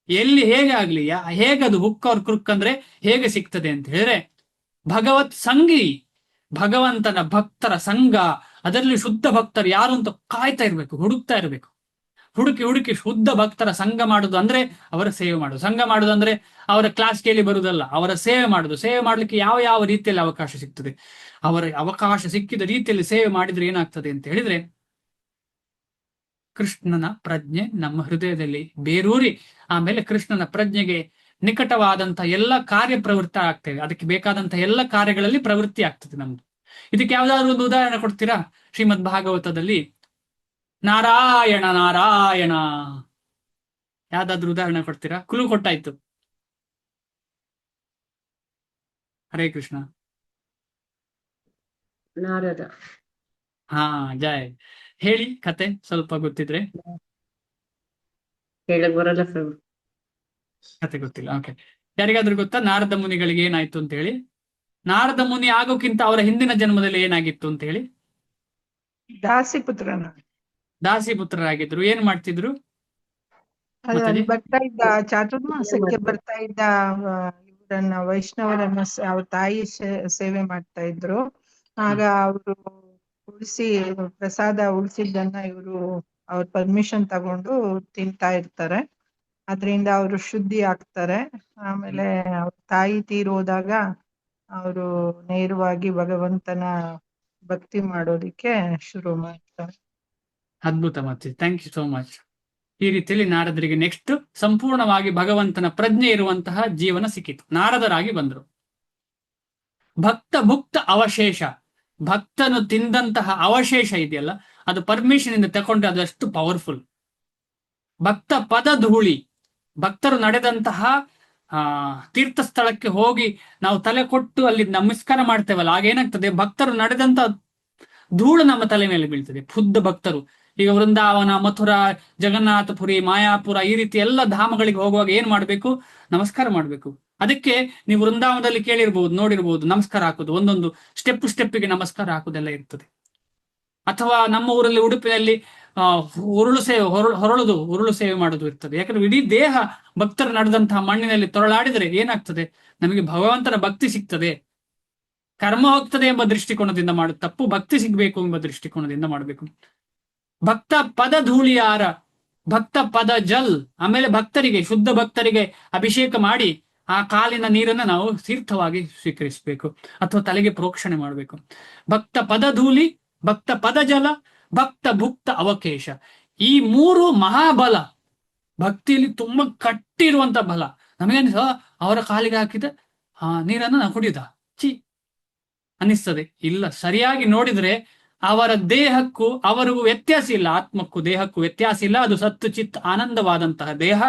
S1: ಎಲ್ಲಿ ಹೇಗೆ ಆಗ್ಲಿ, ಹೇಗದು ಹುಕ್ ಆರ್ ಕ್ರುಕ್ ಅಂದ್ರೆ ಹೇಗೆ ಸಿಗ್ತದೆ ಅಂತ ಹೇಳಿದ್ರೆ, ಭಗವತ್ ಸಂಗಿ, ಭಗವಂತನ ಭಕ್ತರ ಸಂಘ, ಅದರಲ್ಲಿ ಶುದ್ಧ ಭಕ್ತರು ಯಾರು ಅಂತ ಕಾಯ್ತಾ ಇರ್ಬೇಕು, ಹುಡುಕ್ತಾ ಇರ್ಬೇಕು. ಹುಡುಕಿ ಶುದ್ಧ ಭಕ್ತರ ಸಂಘ ಮಾಡುದು ಅಂದ್ರೆ ಅವರ ಸೇವೆ ಮಾಡುದು. ಸಂಘ ಮಾಡುದು ಅಂದ್ರೆ ಅವರ ಕ್ಲಾಸ್ ಕೇಳಿ ಬರುದಲ್ಲ, ಅವರ ಸೇವೆ ಮಾಡುದು. ಸೇವೆ ಮಾಡ್ಲಿಕ್ಕೆ ಯಾವ ರೀತಿಯಲ್ಲಿ ಅವಕಾಶ ಸಿಗ್ತದೆ, ಅವರ ಅವಕಾಶ ಸಿಕ್ಕಿದ ರೀತಿಯಲ್ಲಿ ಸೇವೆ ಮಾಡಿದ್ರೆ ಏನಾಗ್ತದೆ ಅಂತ ಹೇಳಿದ್ರೆ, ಕೃಷ್ಣನ ಪ್ರಜ್ಞೆ ನಮ್ಮ ಹೃದಯದಲ್ಲಿ ಬೇರೂರಿ ಆಮೇಲೆ ಕೃಷ್ಣನ ಪ್ರಜ್ಞೆಗೆ ನಿಕಟವಾದಂತಹ ಎಲ್ಲ ಕಾರ್ಯ ಪ್ರವೃತ್ತ ಆಗ್ತೇವೆ. ಅದಕ್ಕೆ ಬೇಕಾದಂತಹ ಎಲ್ಲ ಕಾರ್ಯಗಳಲ್ಲಿ ಪ್ರವೃತ್ತಿ ಆಗ್ತದೆ ನಮ್ದು. ಇದಕ್ಕೆ ಯಾವ್ದಾದ್ರು ಒಂದು ಉದಾಹರಣೆ ಕೊಡ್ತೀರಾ? ಶ್ರೀಮದ್ ಭಾಗವತದಲ್ಲಿ ನಾರಾಯಣ ನಾರಾಯಣ, ಯಾವ್ದಾದ್ರು ಉದಾಹರಣೆ ಕೊಡ್ತೀರಾ? ಕುಲು ಕೊಟ್ಟಾಯ್ತು. ಹರೇ ಕೃಷ್ಣ.
S7: ನಾರದ.
S1: ಹಾ, ಜಯ. ಹೇಳಿ ಕತೆ ಸ್ವಲ್ಪ ಗೊತ್ತಿದ್ರೆ.
S7: ಹೇಳಕ್ ಬರಲ್ಲ ಪ್ರಭು.
S1: ಕತೆ ಗೊತ್ತಿಲ್ಲ. ಓಕೆ, ಯಾರಿಗಾದ್ರೂ ಗೊತ್ತಾ ನಾರದ ಮುನಿಗಳಿಗೆ ಏನಾಯ್ತು ಅಂತ ಹೇಳಿ? ನಾರದ ಮುನಿ ಆಗೋಕ್ಕಿಂತ ಅವರ ಹಿಂದಿನ ಜನ್ಮದಲ್ಲಿ ಏನಾಗಿತ್ತು ಅಂತ ಹೇಳಿ? ದಾಸಿ ಪುತ್ರರಾಗಿದ್ರು. ಏನ್ ಮಾಡ್ತಿದ್ರು?
S2: ಬರ್ತಾ ಇದ್ದ ಚಾತುರ್ಮಾಸಕ್ಕೆ ಬರ್ತಾ ಇದ್ದ ಇವರನ್ನ, ವೈಷ್ಣವರನ್ನ ಅವ್ರ ತಾಯಿ ಸೇವೆ ಮಾಡ್ತಾ ಇದ್ರು. ಆಗ ಅವರು ಪ್ರಸಾದ ಉಳಿಸಿದ್ದನ್ನ ಇವರು ಅವ್ರ ಪರ್ಮಿಷನ್ ತಗೊಂಡು ತಿಂತಾ ಇರ್ತಾರೆ. ಅದರಿಂದ ಅವರು ಶುದ್ಧಿ ಆಗ್ತಾರೆ. ಆಮೇಲೆ ಅವ್ರ ತಾಯಿ ತೀರೋದಾಗ ಅವರು ನೇರವಾಗಿ ಭಗವಂತನ ಭಕ್ತಿ ಮಾಡೋದಿಕ್ಕೆ ಶುರು ಮಾಡ್ತಾರೆ.
S1: ಅದ್ಭುತ. ಮತ್ತೆ ಥ್ಯಾಂಕ್ ಯು ಸೋ ಮಚ್. ಈ ರೀತಿಯಲ್ಲಿ ನಾರದರಿಗೆ ನೆಕ್ಸ್ಟ್ ಸಂಪೂರ್ಣವಾಗಿ ಭಗವಂತನ ಪ್ರಜ್ಞೆ ಇರುವಂತಹ ಜೀವನ ಸಿಕ್ಕಿತು. ನಾರದರಾಗಿ ಬಂದರು. ಭುಕ್ತ ಅವಶೇಷ, ಭಕ್ತನು ತಿಂದಂತಹ ಅವಶೇಷ ಇದೆಯಲ್ಲ, ಅದು ಪರ್ಮಿಷನ್ ಇಂದ ತಗೊಂಡ್ರೆ ಅದಷ್ಟು ಪವರ್ಫುಲ್. ಭಕ್ತ ಪದ ಧೂಳಿ, ಭಕ್ತರು ನಡೆದಂತಹ ತೀರ್ಥ ಸ್ಥಳಕ್ಕೆ ಹೋಗಿ ನಾವು ತಲೆ ಕೊಟ್ಟು ಅಲ್ಲಿ ನಮಸ್ಕಾರ ಮಾಡ್ತೇವಲ್ಲ, ಆಗೇನಾಗ್ತದೆ, ಭಕ್ತರು ನಡೆದಂತ ಧೂಳು ನಮ್ಮ ತಲೆ ಮೇಲೆ ಬೀಳ್ತದೆ. ಖುದ್ದ ಭಕ್ತರು ಈಗ ವೃಂದಾವನ, ಮಥುರಾ, ಜಗನ್ನಾಥಪುರಿ, ಮಾಯಾಪುರ ಈ ರೀತಿ ಎಲ್ಲ ಧಾಮಗಳಿಗೆ ಹೋಗುವಾಗ ಏನ್ ಮಾಡ್ಬೇಕು? ನಮಸ್ಕಾರ ಮಾಡ್ಬೇಕು. ಅದಕ್ಕೆ ನೀವು ವೃಂದಾವನದಲ್ಲಿ ಕೇಳಿರ್ಬಹುದು, ನೋಡಿರ್ಬಹುದು, ನಮಸ್ಕಾರ ಹಾಕೋದು, ಒಂದೊಂದು ಸ್ಟೆಪ್ಪಿಗೆ ನಮಸ್ಕಾರ ಹಾಕೋದೆಲ್ಲ ಇರ್ತದೆ. ಅಥವಾ ನಮ್ಮ ಊರಲ್ಲಿ ಉಡುಪಿಯಲ್ಲಿ ಉರುಳು ಸೇವೆ ಮಾಡೋದು ಇರ್ತದೆ. ಯಾಕಂದ್ರೆ ಇಡೀ ದೇಹ ಭಕ್ತರು ನಡೆದಂತಹ ಮಣ್ಣಿನಲ್ಲಿ ತೊರಳಾಡಿದರೆ ಏನಾಗ್ತದೆ? ನಮಗೆ ಭಗವಂತನ ಭಕ್ತಿ ಸಿಗ್ತದೆ. ಕರ್ಮ ಹೋಗ್ತದೆ ಎಂಬ ದೃಷ್ಟಿಕೋನದಿಂದ ಮಾಡುದು ತಪ್ಪು, ಭಕ್ತಿ ಸಿಗ್ಬೇಕು ಎಂಬ ದೃಷ್ಟಿಕೋನದಿಂದ ಮಾಡಬೇಕು. ಭಕ್ತ ಪದ ಧೂಳಿಯಾರ, ಭಕ್ತ ಪದ ಜಲ್, ಆಮೇಲೆ ಭಕ್ತರಿಗೆ, ಶುದ್ಧ ಭಕ್ತರಿಗೆ ಅಭಿಷೇಕ ಮಾಡಿ ಆ ಕಾಲಿನ ನೀರನ್ನ ನಾವು ತೀರ್ಥವಾಗಿ ಸ್ವೀಕರಿಸಬೇಕು ಅಥವಾ ತಲೆಗೆ ಪ್ರೋಕ್ಷಣೆ ಮಾಡಬೇಕು. ಭಕ್ತ ಪದ ಧೂಳಿ, ಭಕ್ತ ಪದ ಜಲ, ಭಕ್ತ ಭುಕ್ತ ಅವಕೇಶ, ಈ ಮೂರು ಮಹಾಬಲ. ಭಕ್ತಿಯಲ್ಲಿ ತುಂಬಾ ಕಟ್ಟಿರುವಂತ ಬಲ. ನಮಗೇನಿಸ ಅವರ ಕಾಲಿಗೆ ಹಾಕಿದ ನೀರನ್ನು ನಾವು ಕುಡಿಯುದ ಚಿ ಅನ್ನಿಸ್ತದೆ. ಇಲ್ಲ, ಸರಿಯಾಗಿ ನೋಡಿದ್ರೆ ಅವರ ದೇಹಕ್ಕೂ ಅವರಿಗೂ ವ್ಯತ್ಯಾಸ ಇಲ್ಲ, ಆತ್ಮಕ್ಕೂ ದೇಹಕ್ಕೂ ವ್ಯತ್ಯಾಸ ಇಲ್ಲ. ಅದು ಸತ್ತು ಚಿತ್ ಆನಂದವಾದಂತಹ ದೇಹ.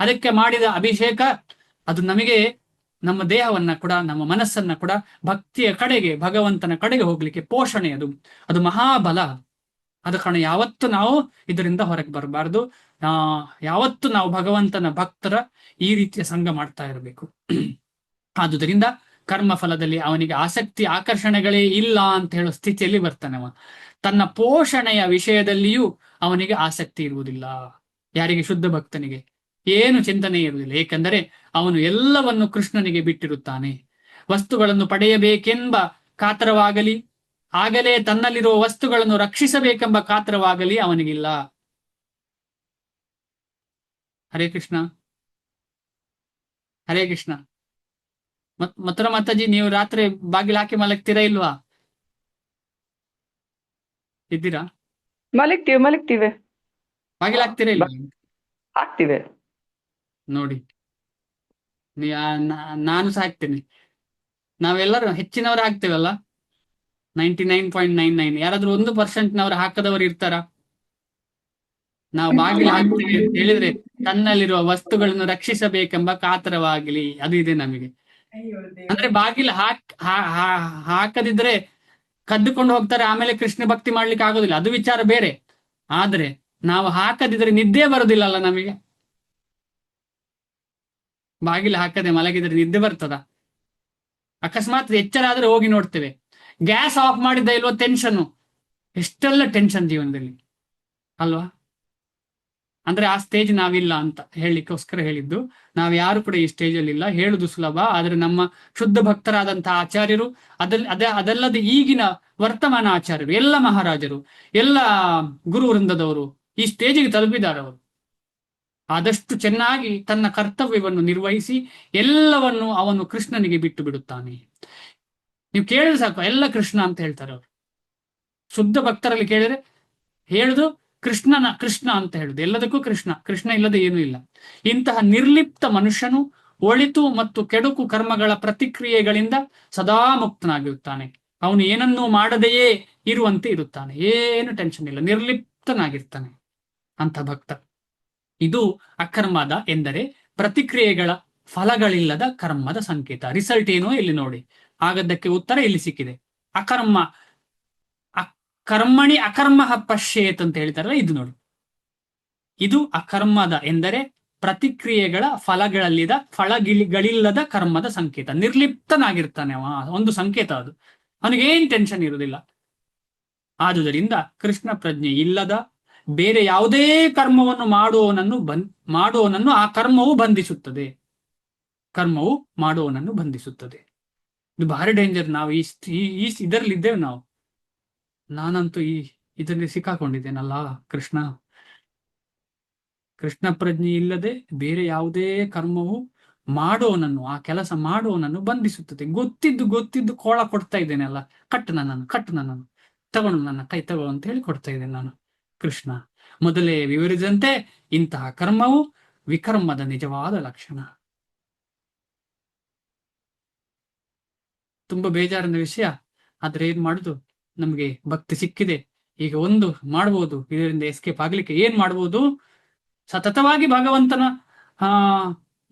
S1: ಅದಕ್ಕೆ ಮಾಡಿದ ಅಭಿಷೇಕ ಅದು ನಮಗೆ ನಮ್ಮ ದೇಹವನ್ನ ಕೂಡ, ನಮ್ಮ ಮನಸ್ಸನ್ನ ಕೂಡ ಭಕ್ತಿಯ ಕಡೆಗೆ, ಭಗವಂತನ ಕಡೆಗೆ ಹೋಗ್ಲಿಕ್ಕೆ ಪೋಷಣೆ. ಅದು ಮಹಾಬಲ. ಆದ ಕಾರಣ ಯಾವತ್ತು ನಾವು ಇದರಿಂದ ಹೊರಗೆ ಬರಬಾರ್ದು. ಯಾವತ್ತು ನಾವು ಭಗವಂತನ ಭಕ್ತರ ಈ ರೀತಿಯ ಸಂಘ ಮಾಡ್ತಾ ಇರಬೇಕು. ಆದುದರಿಂದ ಕರ್ಮ ಫಲದಲ್ಲಿ ಅವನಿಗೆ ಆಸಕ್ತಿ, ಆಕರ್ಷಣೆಗಳೇ ಇಲ್ಲ ಅಂತ ಹೇಳೋ ಸ್ಥಿತಿಯಲ್ಲಿ ಬರ್ತಾನೆ ಅವ. ತನ್ನ ಪೋಷಣೆಯ ವಿಷಯದಲ್ಲಿಯೂ ಅವನಿಗೆ ಆಸಕ್ತಿ ಇರುವುದಿಲ್ಲ. ಯಾರಿಗೆ? ಶುದ್ಧ ಭಕ್ತನಿಗೆ ಏನು ಚಿಂತನೆ ಇರುವುದಿಲ್ಲ. ಏಕೆಂದರೆ ಅವನು ಎಲ್ಲವನ್ನು ಕೃಷ್ಣನಿಗೆ ಬಿಟ್ಟಿರುತ್ತಾನೆ. ವಸ್ತುಗಳನ್ನು ಪಡೆಯಬೇಕೆಂಬ ಕಾತರವಾಗಲಿ, ಆಗಲೇ ತನ್ನಲ್ಲಿರುವ ವಸ್ತುಗಳನ್ನು ರಕ್ಷಿಸಬೇಕೆಂಬ ಕಾತರವಾಗಲಿ ಅವನಿಗಿಲ್ಲ. ಹರೇ ಕೃಷ್ಣ, ಹರೇ ಕೃಷ್ಣ. ಮಥುರಾ ಮಾತಾಜಿ, ನೀವು ರಾತ್ರಿ ಬಾಗಿಲು ಹಾಕಿ ಮಲಗ್ತೀರಾ ಇಲ್ವಾ? ಇದ್ದೀರಾ?
S5: ಮಲಗ್ತೀವಿ.
S1: ಬಾಗಿಲು ಹಾಕ್ತೀರಾ ಇಲ್ವಾ?
S5: ಹಾಕ್ತಿವೆ
S1: ನೋಡಿ, ನಾನು ಸಹ ಹಾಕ್ತೇನೆ. ನಾವೆಲ್ಲರೂ ಹೆಚ್ಚಿನವರು ಹಾಕ್ತೇವಲ್ಲ, 99.99. ಯಾರಾದ್ರೂ 1% ಹಾಕದವರು ಇರ್ತಾರ? ನಾವು ಬಾಗಿಲು ಹಾಕ್ತೀವಿ ಅಂತ ಹೇಳಿದ್ರೆ ತನ್ನಲ್ಲಿರುವ ವಸ್ತುಗಳನ್ನು ರಕ್ಷಿಸಬೇಕೆಂಬ ಕಾತರವಾಗಲಿ ಅದು ಇದೆ ನಮಗೆ. ಅಂದ್ರೆ ಬಾಗಿಲು ಹಾಕದಿದ್ರೆ ಕದ್ದುಕೊಂಡು ಹೋಗ್ತಾರೆ, ಆಮೇಲೆ ಕೃಷ್ಣ ಭಕ್ತಿ ಮಾಡ್ಲಿಕ್ಕೆ ಆಗೋದಿಲ್ಲ, ಅದು ವಿಚಾರ ಬೇರೆ. ಆದ್ರೆ ನಾವು ಹಾಕದಿದ್ರೆ ನಿದ್ದೆ ಬರುದಿಲ್ಲಲ್ಲ ನಮಗೆ. ಬಾಗಿಲು ಹಾಕದೆ ಮಲಗಿದ್ರೆ ನಿದ್ದೆ ಬರ್ತದ? ಅಕಸ್ಮಾತ್ ಎಚ್ಚರ ಆದ್ರೆ ಹೋಗಿ ನೋಡ್ತೇವೆ. ಗ್ಯಾಸ್ ಆಫ್ ಮಾಡಿದ್ದ ಇಲ್ವೋ ಟೆನ್ಷನ್, ಎಷ್ಟೆಲ್ಲ ಟೆನ್ಷನ್ ಜೀವನದಲ್ಲಿ ಅಲ್ವಾ? ಅಂದ್ರೆ ಆ ಸ್ಟೇಜ್ ನಾವಿಲ್ಲ ಅಂತ ಹೇಳಲಿಕ್ಕೋಸ್ಕರ ಹೇಳಿದ್ದು. ನಾವ್ ಯಾರು ಕೂಡ ಈ ಸ್ಟೇಜ್ ಅಲ್ಲಿ ಇಲ್ಲ. ಹೇಳುದು ಸುಲಭ, ಆದ್ರೆ ನಮ್ಮ ಶುದ್ಧ ಭಕ್ತರಾದಂತಹ ಆಚಾರ್ಯರು, ಅದಲ್ಲದೆ ಈಗಿನ ವರ್ತಮಾನ ಆಚಾರ್ಯರು, ಎಲ್ಲ ಮಹಾರಾಜರು, ಎಲ್ಲ ಗುರು ವೃಂದದವರು ಈ ಸ್ಟೇಜಿಗೆ ತಲುಪಿದ್ದಾರೆ. ಅವರು ಆದಷ್ಟು ಚೆನ್ನಾಗಿ ತನ್ನ ಕರ್ತವ್ಯವನ್ನು ನಿರ್ವಹಿಸಿ ಎಲ್ಲವನ್ನು ಅವನು ಕೃಷ್ಣನಿಗೆ ಬಿಟ್ಟು ಬಿಡುತ್ತಾನೆ. ನೀವು ಕೇಳಿದ್ರೆ ಸಾಕು, ಎಲ್ಲ ಕೃಷ್ಣ ಅಂತ ಹೇಳ್ತಾರೆ ಅವರು. ಶುದ್ಧ ಭಕ್ತರಲ್ಲಿ ಕೇಳಿದ್ರೆ ಹೇಳುದು ಕೃಷ್ಣ ಅಂತ ಹೇಳುದು, ಎಲ್ಲದಕ್ಕೂ ಕೃಷ್ಣ, ಕೃಷ್ಣ ಇಲ್ಲದೆ ಏನೂ ಇಲ್ಲ. ಇಂತಹ ನಿರ್ಲಿಪ್ತ ಮನುಷ್ಯನು ಒಳಿತು ಮತ್ತು ಕೆಡುಕು ಕರ್ಮಗಳ ಪ್ರತಿಕ್ರಿಯೆಗಳಿಂದ ಸದಾ ಮುಕ್ತನಾಗಿರುತ್ತಾನೆ. ಅವನು ಏನನ್ನೂ ಮಾಡದೆಯೇ ಇರುವಂತೆ ಇರುತ್ತಾನೆ, ಏನು ಟೆನ್ಷನ್ ಇಲ್ಲ, ನಿರ್ಲಿಪ್ತನಾಗಿರ್ತಾನೆ ಅಂತ ಭಕ್ತ. ಇದು ಅಕರ್ಮದ ಎಂದರೆ ಪ್ರತಿಕ್ರಿಯೆಗಳ ಫಲಗಳಿಲ್ಲದ ಕರ್ಮದ ಸಂಕೇತ. ರಿಸಲ್ಟ್ ಏನೋ ಇಲ್ಲಿ ನೋಡಿ. ಆಗದ್ದಕ್ಕೆ ಉತ್ತರ ಇಲ್ಲಿ ಸಿಕ್ಕಿದೆ. ಅಕರ್ಮ, ಕರ್ಮಣಿ ಅಕರ್ಮ ಪಶ್ಯೇತ್ ಅಂತ ಹೇಳ್ತಾರಲ್ಲ, ಇದು ನೋಡಿ. ಇದು ಅಕರ್ಮದ ಎಂದರೆ ಪ್ರತಿಕ್ರಿಯೆಗಳ ಫಲಗಳಿಲ್ಲದ ಕರ್ಮದ ಸಂಕೇತ. ನಿರ್ಲಿಪ್ತನಾಗಿರ್ತಾನೆ ಅವ, ಒಂದು ಸಂಕೇತ ಅದು. ಅವನಿಗೇನ್ ಟೆನ್ಷನ್ ಇರುವುದಿಲ್ಲ. ಆದುದರಿಂದ ಕೃಷ್ಣ ಪ್ರಜ್ಞೆ ಇಲ್ಲದ ಬೇರೆ ಯಾವುದೇ ಕರ್ಮವನ್ನು ಮಾಡುವವನನ್ನು ಆ ಕರ್ಮವು ಬಂಧಿಸುತ್ತದೆ. ಕರ್ಮವು ಮಾಡುವವನನ್ನು ಬಂಧಿಸುತ್ತದೆ. ಇದು ಭಾರಿ ಡೇಂಜರ್. ನಾವು ಇದರಲ್ಲಿ ಇದ್ದೇವೆ ನಾವು. ನಾನಂತೂ ಇದರಲ್ಲಿ ಸಿಕ್ಕಾಕೊಂಡಿದ್ದೇನಲ್ಲ. ಕೃಷ್ಣ ಪ್ರಜ್ಞೆ ಇಲ್ಲದೆ ಬೇರೆ ಯಾವುದೇ ಕರ್ಮವು ಮಾಡೋನನ್ನು, ಆ ಕೆಲಸ ಮಾಡೋನನ್ನು ಬಂಧಿಸುತ್ತದೆ. ಗೊತ್ತಿದ್ದು ಕೋಳ ಕೊಡ್ತಾ ಇದ್ದೇನೆಲ್ಲ, ಕಟ್ಟು ನನ್ನನ್ನು ತಗೊಂಡು ನನ್ನ ಕೈ ತಗೋ ಅಂತ ಹೇಳಿ ಕೊಡ್ತಾ ಇದ್ದೇನೆ ನಾನು. ಕೃಷ್ಣ ಮೊದಲೇ ವಿವರಿಸಿದಂತೆ ಇಂತಹ ಕರ್ಮವು ವಿಕರ್ಮದ ನಿಜವಾದ ಲಕ್ಷಣ. ತುಂಬಾ ಬೇಜಾರಿನ ವಿಷಯ. ಆದ್ರೆ ಏನ್ ಮಾಡುದು, ನಮ್ಗೆ ಭಕ್ತಿ ಸಿಕ್ಕಿದೆ, ಈಗ ಒಂದು ಮಾಡ್ಬೋದು, ಇದರಿಂದ ಎಸ್ಕೇಪ್ ಆಗ್ಲಿಕ್ಕೆ ಏನ್ ಮಾಡ್ಬೋದು? ಸತತವಾಗಿ ಭಗವಂತನ ಆ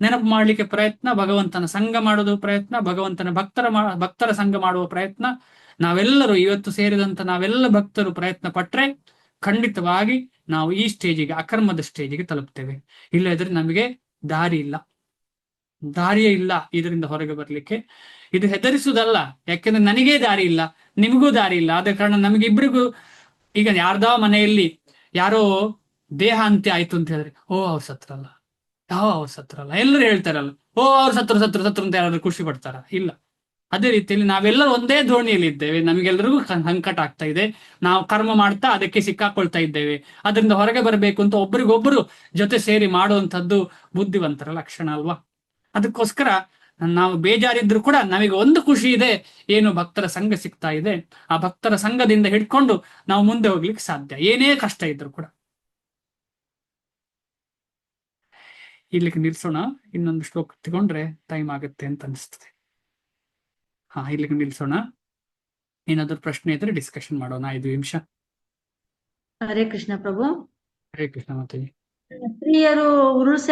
S1: ನೆನಪು ಮಾಡ್ಲಿಕ್ಕೆ ಪ್ರಯತ್ನ, ಭಗವಂತನ ಸಂಘ ಮಾಡೋದು ಪ್ರಯತ್ನ, ಭಗವಂತನ ಭಕ್ತರ ಸಂಘ ಮಾಡುವ ಪ್ರಯತ್ನ, ನಾವೆಲ್ಲರೂ ಇವತ್ತು ಸೇರಿದಂತ ನಾವೆಲ್ಲ ಭಕ್ತರು ಪ್ರಯತ್ನ ಪಟ್ರೆ ಖಂಡಿತವಾಗಿ ನಾವು ಈ ಸ್ಟೇಜಿಗೆ, ಅಕರ್ಮದ ಸ್ಟೇಜಿಗೆ ತಲುಪ್ತೇವೆ. ಇಲ್ಲದ್ರೆ ನಮಗೆ ದಾರಿಯೇ ಇಲ್ಲ ಇದರಿಂದ ಹೊರಗೆ ಬರ್ಲಿಕ್ಕೆ. ಇದು ಹೆದರಿಸುವುದಲ್ಲ, ಯಾಕೆಂದ್ರೆ ನನಗೇ ದಾರಿ ಇಲ್ಲ, ನಿಮಗೂ ದಾರಿ ಇಲ್ಲ. ಆದ ಕಾರಣ ನಮಗಿಬ್ಬರಿಗೂ, ಈಗ ಯಾರ್ದೋ ಮನೆಯಲ್ಲಿ ಯಾರೋ ದೇಹ ಅಂತ್ಯ ಆಯ್ತು ಅಂತ ಹೇಳಿದ್ರೆ, ಅವ್ರು ಸತ್ರಲ್ಲ, ಅವ್ರು ಸತ್ರಲ್ಲ, ಎಲ್ಲರೂ ಹೇಳ್ತಾರಲ್ಲ, ಅವ್ರು ಸತ್ರು ಅಂತ ಯಾರಾದ್ರೂ ಖುಷಿ ಪಡ್ತಾರ? ಇಲ್ಲ. ಅದೇ ರೀತಿಯಲ್ಲಿ ನಾವೆಲ್ಲರೂ ಒಂದೇ ದೋಣಿಯಲ್ಲಿ ಇದ್ದೇವೆ, ನಮಗೆಲ್ಲರಿಗೂ ಸಂಕಟ ಆಗ್ತಾ ಇದೆ, ನಾವು ಕರ್ಮ ಮಾಡ್ತಾ ಅದಕ್ಕೆ ಸಿಕ್ಕಾಕೊಳ್ತಾ ಇದ್ದೇವೆ. ಅದರಿಂದ ಹೊರಗೆ ಬರಬೇಕು ಅಂತ ಒಬ್ಬರಿಗೊಬ್ಬರು ಜೊತೆ ಸೇರಿ ಮಾಡುವಂಥದ್ದು ಬುದ್ಧಿವಂತರ ಲಕ್ಷಣ ಅಲ್ವಾ? ಅದಕ್ಕೋಸ್ಕರ ನಾವು ಬೇಜಾರಿದ್ರು ಕೂಡ ನಮಗೆ ಒಂದು ಖುಷಿ ಇದೆ, ಏನು ಭಕ್ತರ ಸಂಘ ಸಿಗ್ತಾ ಇದೆ. ಆ ಭಕ್ತರ ಸಂಘದಿಂದ ಹಿಡ್ಕೊಂಡು ನಾವು ಮುಂದೆ ಹೋಗ್ಲಿಕ್ಕೆ ಸಾಧ್ಯ, ಏನೇ ಕಷ್ಟ ಇದ್ರು ಕೂಡ. ಇಲ್ಲಿಗೆ ನಿಲ್ಸೋಣ, ಇನ್ನೊಂದು ಶ್ಲೋಕ ತಗೊಂಡ್ರೆ ಟೈಮ್ ಆಗುತ್ತೆ ಅಂತ ಅನಿಸ್ತದೆ. ಇಲ್ಲಿಗೆ ನಿಲ್ಸೋಣ. ಏನಾದ್ರು ಪ್ರಶ್ನೆ ಇದ್ರೆ ಡಿಸ್ಕಷನ್ ಮಾಡೋಣ 5 ನಿಮಿಷ.
S7: ಹರೇ ಕೃಷ್ಣ ಪ್ರಭು.
S1: ಹರೇ ಕೃಷ್ಣ ಮಾತಾಜಿ.
S7: ಸ್ತ್ರೀಯರು ಉರುಳು